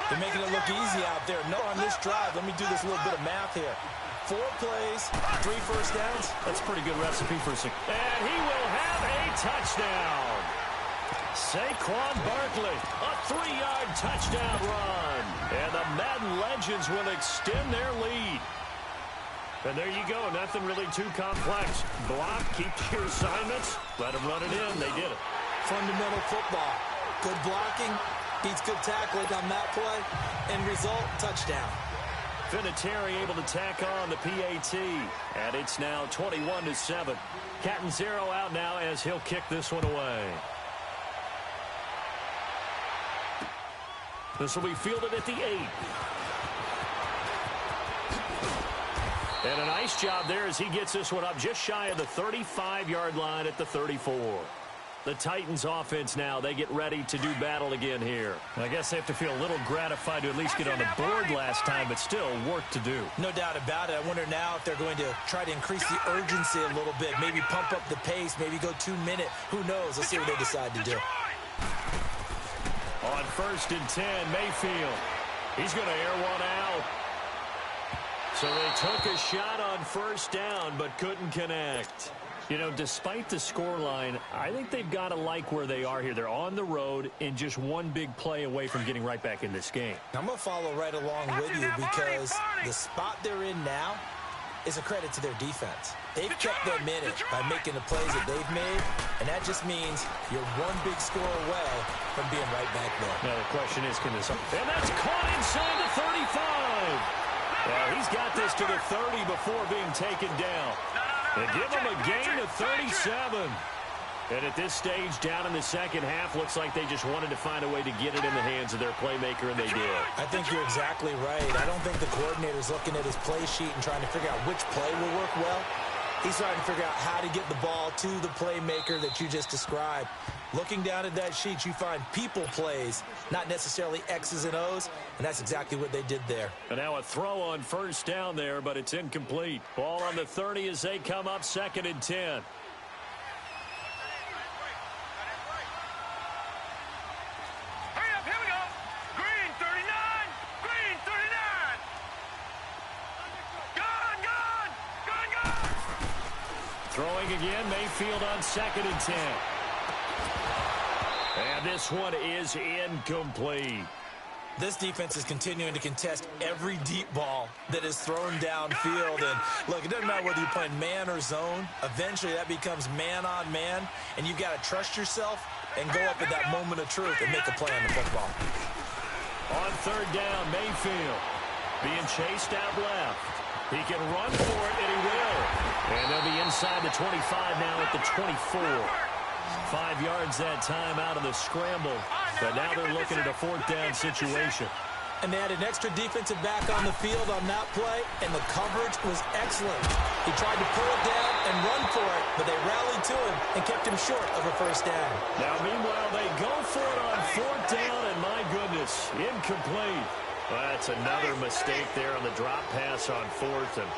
They're making it look easy out there. No, on this drive, let me do this little bit of math here. 4 plays, 3 first downs. That's a pretty good recipe for success. And he will have a touchdown. Saquon Barkley, a 3-yard touchdown run. And the Madden Legends will extend their lead. And there you go. Nothing really too complex. Block, keep your assignments, let them run it in. They did it. Fundamental football. Good blocking beats good tackling on that play. End result, touchdown. Vinatieri able to tack on the PAT. And it's now 21-7. Catanzaro out now as he'll kick this one away. This will be fielded at the 8. And a nice job there as he gets this one up just shy of the 35-yard line at the 34. The Titans offense now, they get ready to do battle again here. I guess they have to feel a little gratified to at least get on the board last time, but still work to do. No doubt about it. I wonder now if they're going to try to increase the urgency a little bit, maybe pump up the pace, maybe go 2-minute. Who knows? Let's see what they decide to do. On 1st and 10, Mayfield. He's going to air one out. So they took a shot on 1st down, but couldn't connect. You know, despite the scoreline, I think they've got to like where they are here. They're on the road and just one big play away from getting right back in this game. I'm going to follow right along with you because the spot they're in now is a credit to their defense. They've kept them in it by making the plays that they've made, and that just means you're one big score away from being right back there. Now the question is, can this... And that's caught inside the 35. Well, he's got this to the 30 before being taken down. They give him a gain of 37. And at this stage, down in the second half, looks like they just wanted to find a way to get it in the hands of their playmaker, and they did. I think you're exactly right. I don't think the coordinator's looking at his play sheet and trying to figure out which play will work well. He's trying to figure out how to get the ball to the playmaker that you just described. Looking down at that sheet, you find people plays, not necessarily X's and O's, and that's exactly what they did there. And now a throw on 1st down there, but it's incomplete. Ball on the 30 as they come up 2nd and 10. Hurry up, here we go. Green 39. Green 39. Gone. Throwing again, Mayfield on 2nd and 10. And this one is incomplete. This defense is continuing to contest every deep ball that is thrown downfield. And, look, it doesn't matter whether you're playing man or zone. Eventually, that becomes man-on-man, and you've got to trust yourself and go up at that moment of truth and make a play on the football. On 3rd down, Mayfield being chased out left. He can run for it, and he will. And they'll be inside the 25 now at the 24. 5 yards that time out of the scramble. But now they're looking at a 4th down situation. And they had an extra defensive back on the field on that play, and the coverage was excellent. He tried to pull it down and run for it, but they rallied to him and kept him short of a 1st down. Now, meanwhile, they go for it on 4th down, and my goodness, incomplete. Well, that's another mistake there on the drop pass on 4th, and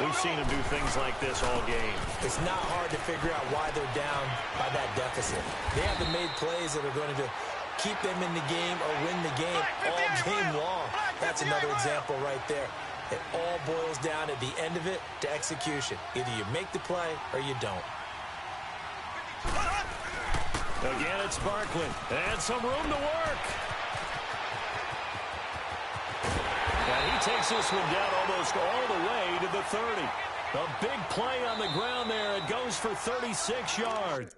we've seen them do things like this all game. It's not hard to figure out why they're down by that deficit. They haven't made plays that are going to keep them in the game or win the game all game long. That's another example right there. It all boils down at the end of it to execution. Either you make the play or you don't. Again, it's Barkley. And some room to work. And he takes this one down almost all the way to the 30. A big play on the ground there. It goes for 36 yards.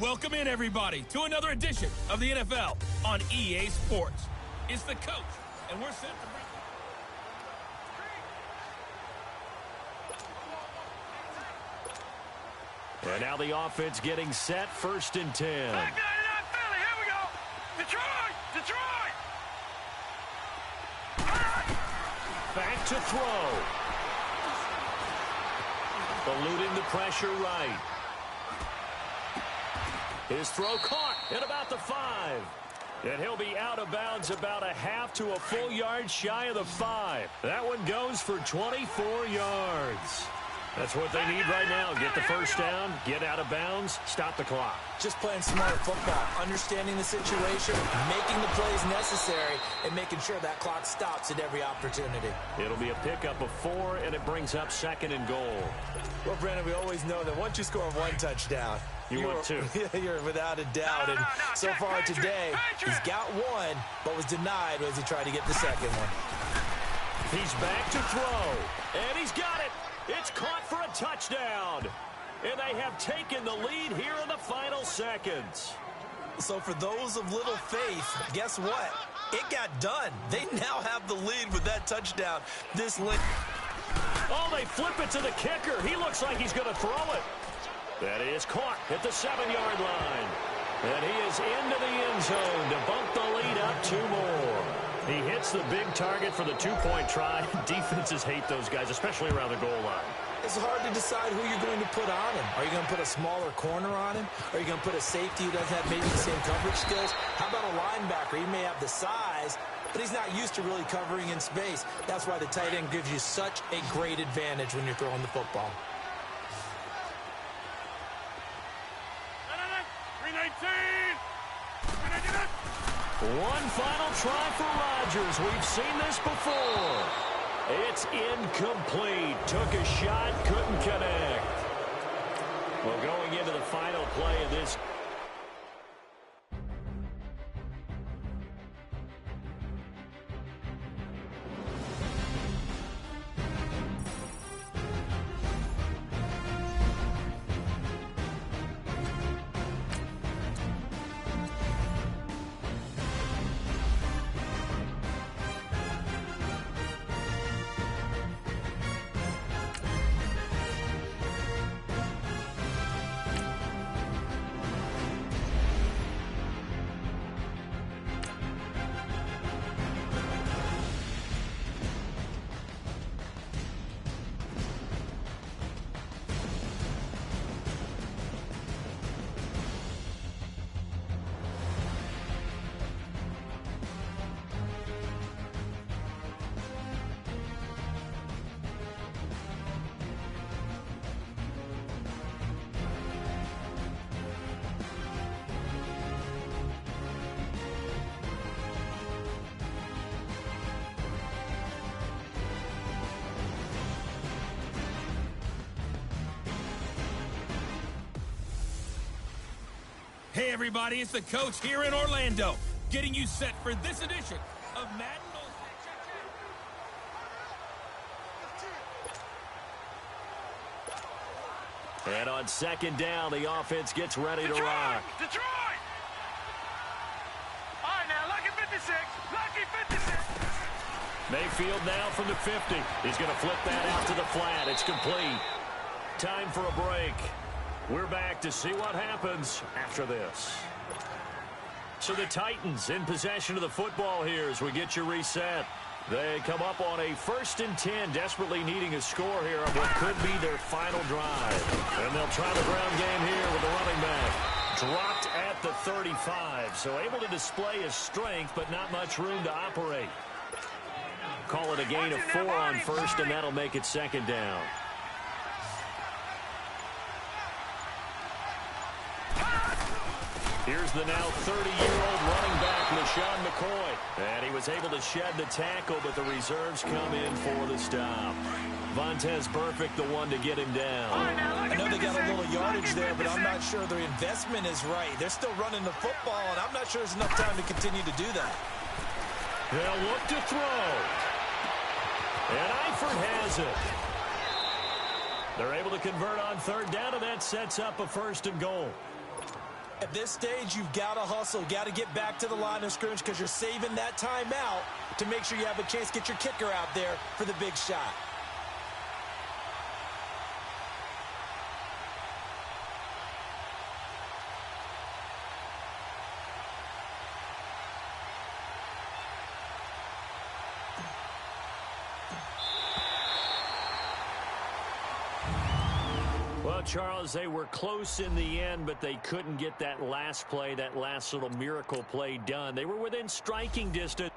Welcome in, everybody, to another edition of the NFL on EA Sports. It's the coach, and we're set to bring... And now the offense getting set, 1st and 10. Back 99 Philly, here we go. Detroit, Detroit. Back to throw. Eluding the pressure right. His throw caught at about the 5. And he'll be out of bounds about a half to a full yard shy of the 5. That one goes for 24 yards. That's what they need right now. Get the first down, get out of bounds, stop the clock. Just playing smart football, understanding the situation, making the plays necessary, and making sure that clock stops at every opportunity. It'll be a pickup of 4, and it brings up 2nd and goal. Well, Brandon, we always know that once you score 1 touchdown, You want 2. You're without a doubt. And so far today, he's got 1, but was denied as he tried to get the 2nd one. He's back to throw, and he's got it. It's caught for a touchdown. And they have taken the lead here in the final seconds. So for those of little faith, guess what? It got done. They now have the lead with that touchdown. Oh, they flip it to the kicker. He looks like he's going to throw it. That is caught at the 7-yard line. And he is into the end zone to bump the lead up 2 more. He hits the big target for the 2-point try. Defenses hate those guys, especially around the goal line. It's hard to decide who you're going to put on him. Are you going to put a smaller corner on him? Are you going to put a safety who doesn't have maybe the same coverage skills? How about a linebacker? He may have the size, but he's not used to really covering in space. That's why the tight end gives you such a great advantage when you're throwing the football. 319. One final try for Rodgers. We've seen this before. It's incomplete. Took a shot, couldn't connect. Well, going into the final play of this. Hey, everybody, it's the coach here in Orlando, getting you set for this edition of Madden. And on 2nd down, the offense gets ready to rock. Detroit! All right, now, lucky 56. Lucky 56. Mayfield now from the 50. He's going to flip that out to the flat. It's complete. Time for a break. We're back to see what happens after this. So the Titans in possession of the football here as we get you reset. They come up on a 1st and 10, desperately needing a score here on what could be their final drive. And they'll try the ground game here with the running back. Dropped at the 35, so able to display his strength, but not much room to operate. Call it a gain of 4 on 1st, and that'll make it 2nd down. Here's the now 30-year-old running back, LaShawn McCoy. And he was able to shed the tackle, but the reserves come in for the stop. Vontez Perfect, the one to get him down. I know they got a little yardage there, but I'm not sure their investment is right. They're still running the football, and I'm not sure there's enough time to continue to do that. They'll look to throw. And Eifert has it. They're able to convert on 3rd down, and that sets up a 1st and goal. At this stage, you've got to hustle, got to get back to the line of scrimmage because you're saving that timeout to make sure you have a chance to get your kicker out there for the big shot. Well, Charles, they were close in the end, but they couldn't get that last play, that last little miracle play done. They were within striking distance.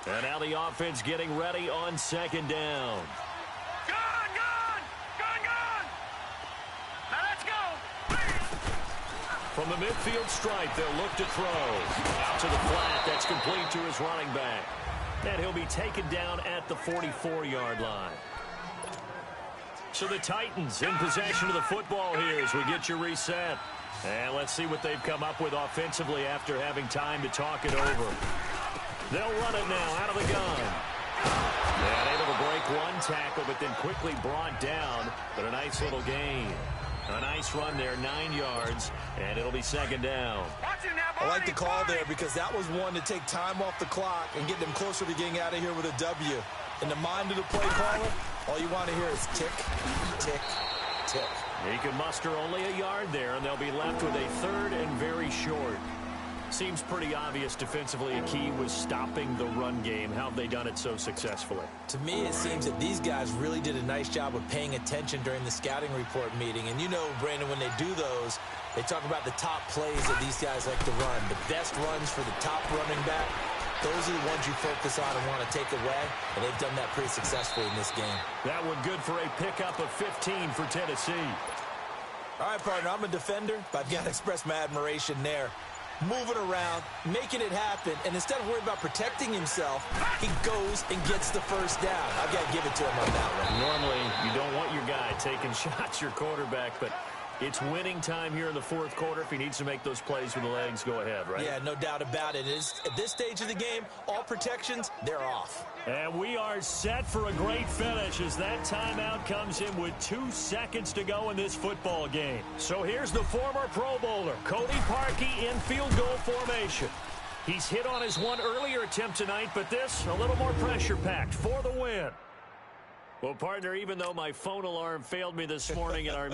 And now the offense getting ready on second down. Gun, gun! Gun, gun! Now let's go! From the midfield stripe, they'll look to throw. Out to the flat. That's complete to his running back. And he'll be taken down at the 44-yard line. So the Titans in possession of the football here as we get you reset. And let's see what they've come up with offensively after having time to talk it over. They'll run it now out of the gun. And able to break one tackle, but then quickly brought down. But a nice little gain. A nice run there, 9 yards, and it'll be second down. I like the call there because that was one to take time off the clock and get them closer to getting out of here with a W. In the mind of the play caller, all you want to hear is tick, tick, tick. He can muster only a yard there, and they'll be left with a third and very short. Seems pretty obvious defensively a key was stopping the run game. How have they done it so successfully? To me, it seems that these guys really did a nice job of paying attention during the scouting report meeting. And you know, Brandon, when they do those, they talk about the top plays that these guys like to run. The best runs for the top running back, those are the ones you focus on and want to take away. And they've done that pretty successfully in this game. That one good for a pickup of 15 for Tennessee. All right, partner, I'm a defender, but I've got to express my admiration there. Moving around, making it happen, and instead of worrying about protecting himself, he goes and gets the first down. I've got to give it to him on that one. Normally, you don't want your guy taking shots, your quarterback, but it's winning time here in the fourth quarter. If he needs to make those plays with the legs, go ahead, right? Yeah, no doubt about it. At this stage of the game, all protections, they're off. And we are set for a great finish as that timeout comes in with 2 seconds to go in this football game. So here's the former Pro Bowler, Cody Parkey, in field goal formation. He's hit on his one earlier attempt tonight, but this a little more pressure-packed for the win. Well, partner, even though my phone alarm failed me this morning in our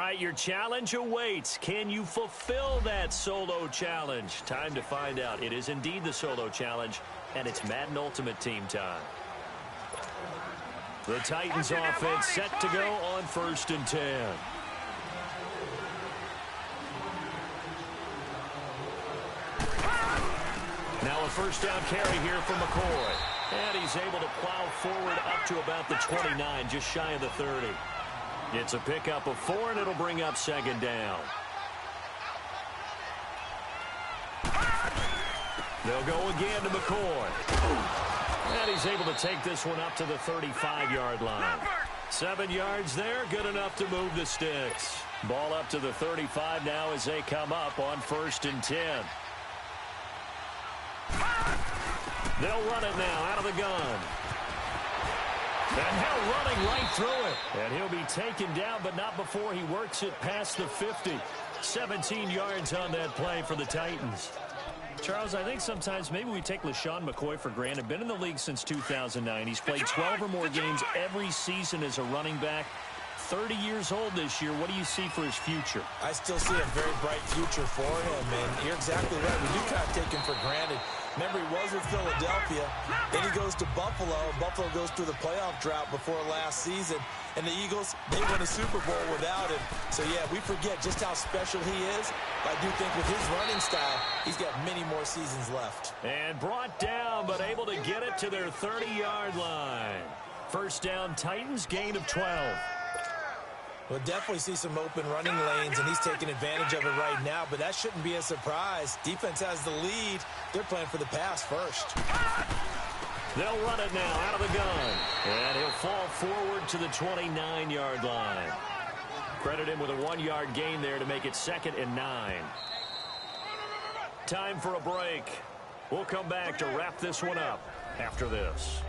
right, your challenge awaits. Can you fulfill that solo challenge? Time to find out. It is indeed the solo challenge, and it's Madden Ultimate Team time. The Titans offense set to go on 1st and 10. Now a first down carry here from McCoy. And he's able to plow forward up to about the 29, just shy of the 30. It's a pickup of 4, and it'll bring up 2nd down. They'll go again to McCoy. And he's able to take this one up to the 35-yard line. 7 yards there, good enough to move the sticks. Ball up to the 35 now as they come up on 1st and 10. They'll run it now out of the gun. And Hill running right through it. And he'll be taken down, but not before he works it past the 50. 17 yards on that play for the Titans. Charles, I think sometimes maybe we take LaShawn McCoy for granted. Been in the league since 2009. He's played 12 or more games every season as a running back. 30 years old this year. What do you see for his future? I still see a very bright future for him, and you're exactly right. We do kind of take him for granted. Remember, he was with Philadelphia. Then he goes to Buffalo. Buffalo goes through the playoff drought before last season. And the Eagles, they won a Super Bowl without him. So, yeah, we forget just how special he is. But I do think with his running style, he's got many more seasons left. And brought down, but able to get it to their 30-yard line. First down, Titans, gain of 12. We'll definitely see some open running lanes, and he's taking advantage of it right now, but that shouldn't be a surprise. Defense has the lead. They're playing for the pass first. They'll run it now out of the gun, and he'll fall forward to the 29-yard line. Credit him with a 1-yard gain there to make it 2nd and 9. Time for a break. We'll come back to wrap this one up after this.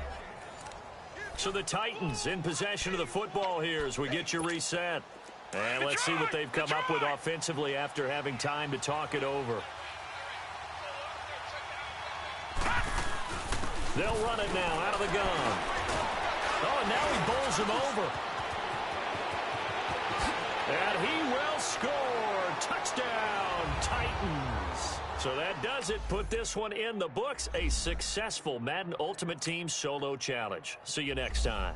So the Titans in possession of the football here as we get you reset. And let's see what they've come up with offensively after having time to talk it over. They'll run it now out of the gun. Oh, and now he bowls him over. And he will score. Touchdown, Titans. So that does it. Put this one in the books. A successful Madden Ultimate Team solo challenge. See you next time.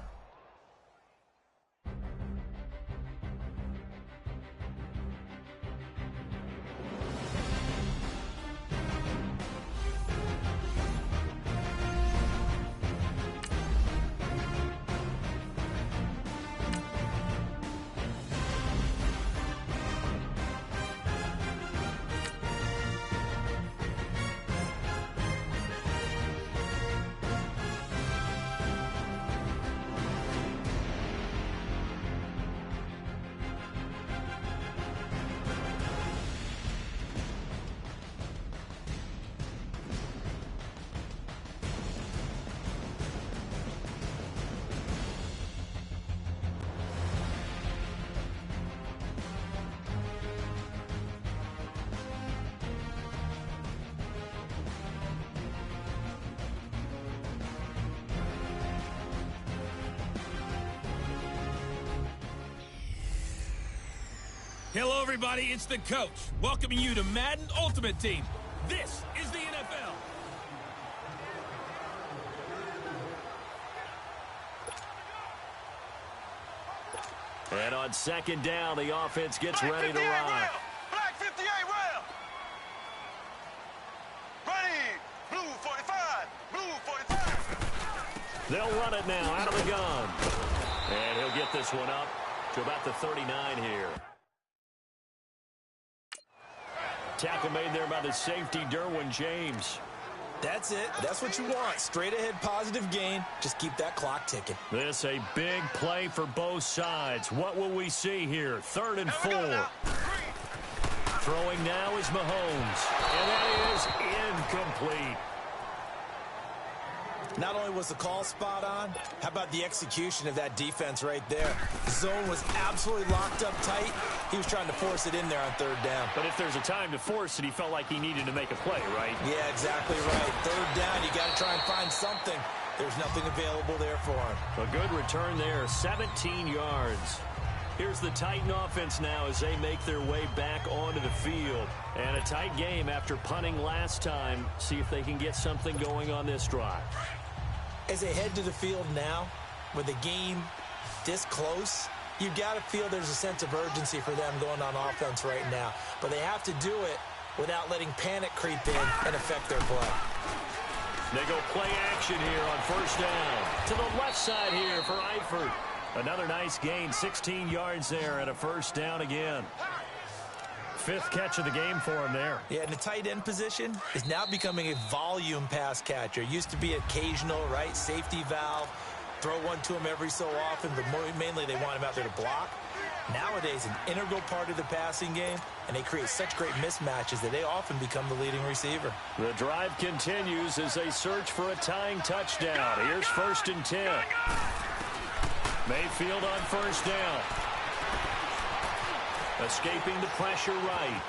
Hello, everybody. It's the coach welcoming you to Madden Ultimate Team. This is the NFL. And on 2nd down, the offense gets ready to run. Black 58 round. Ready. Blue 45. Blue 45. They'll run it now out of the gun. And he'll get this one up to about the 39 here. Tackle made there by the safety, Derwin James. That's it. That's what you want. Straight ahead positive gain. Just keep that clock ticking. This a big play for both sides. What will we see here? 3rd and 4. Throwing now is Mahomes. And that is incomplete. Not only was the call spot on, how about the execution of that defense right there? The zone was absolutely locked up tight. He was trying to force it in there on 3rd down. But if there's a time to force it, he felt like he needed to make a play, right? Yeah, exactly right. 3rd down, you got to try and find something. There's nothing available there for him. A good return there, 17 yards. Here's here's the Titan offense now as they make their way back onto the field. And a tight game after punting last time. See if they can get something going on this drive. As they head to the field now, with the game this close, you've got to feel there's a sense of urgency for them going on offense right now. But they have to do it without letting panic creep in and affect their play. They go play action here on first down. To the left side here for Eifert. Another nice gain, 16 yards there and a first down again. Fifth catch of the game for him there. Yeah, and the tight end position is now becoming a volume pass catcher. Used to be occasional, right? Safety valve. Throw one to him every so often, but mainly they want him out there to block. Nowadays, an integral part of the passing game, and they create such great mismatches that they often become the leading receiver. The drive continues as they search for a tying touchdown. Here's first and 10. Mayfield on first down. Escaping the pressure right.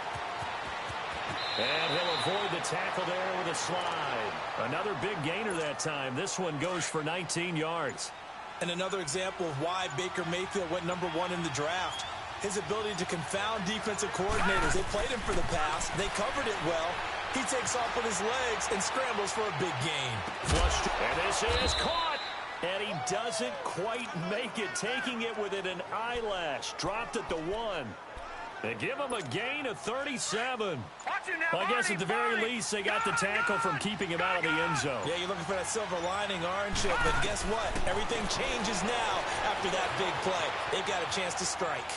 And he'll avoid the tackle there with a slide. Another big gainer that time. This one goes for 19 yards. And another example of why Baker Mayfield went #1 in the draft. His ability to confound defensive coordinators. They played him for the pass. They covered it well. He takes off with his legs and scrambles for a big gain. Flushed. And this is caught. And he doesn't quite make it. Taking it within an eyelash. Dropped at the 1. They give him a gain of 37. Well, I guess at the very least, they got the tackle from keeping him out of the end zone. Yeah, you're looking for that silver lining, aren't you? But guess what? Everything changes now after that big play. They've got a chance to strike.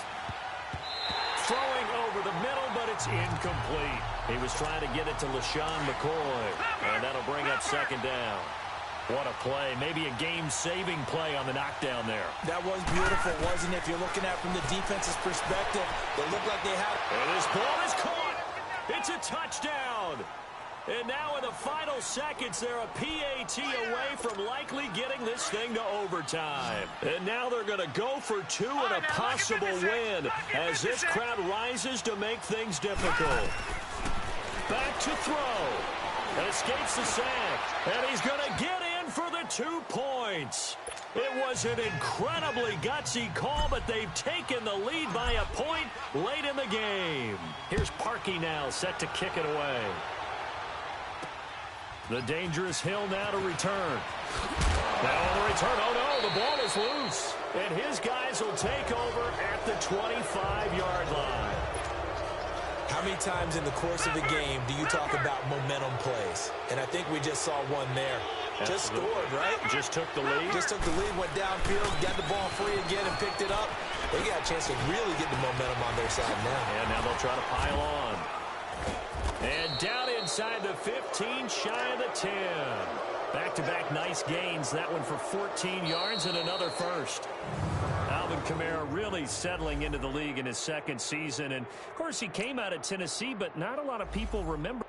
Throwing over the middle, but it's incomplete. He was trying to get it to LaShawn McCoy, and that'll bring up second down. What a play. Maybe a game-saving play on the knockdown there. That was beautiful, wasn't it? If you're looking at it from the defense's perspective, it looked like they had... And this ball is caught. It's a touchdown. And now in the final seconds, they're a PAT away from likely getting this thing to overtime. And now they're going to go for 2 and a possible win as this crowd rises to make things difficult. Back to throw. And escapes the sack. And he's going to get in for the 2 points. It was an incredibly gutsy call, but they've taken the lead by a point late in the game. Here's Parkey now set to kick it away. The dangerous Hill now to return. Now on the return, oh no, the ball is loose. And his guys will take over at the 25-yard line. How many times in the course of a game do you talk about momentum plays? And I think we just saw one there. Absolutely. Just scored, right? Just took the lead. Just took the lead, went downfield, got the ball free again and picked it up. They got a chance to really get the momentum on their side now. And now they'll try to pile on. And down inside the 15, shy of the 10. Back-to-back nice gains. That one for 14 yards and another first. Alvin Kamara really settling into the league in his second season. And, of course, he came out of Tennessee, but not a lot of people remember.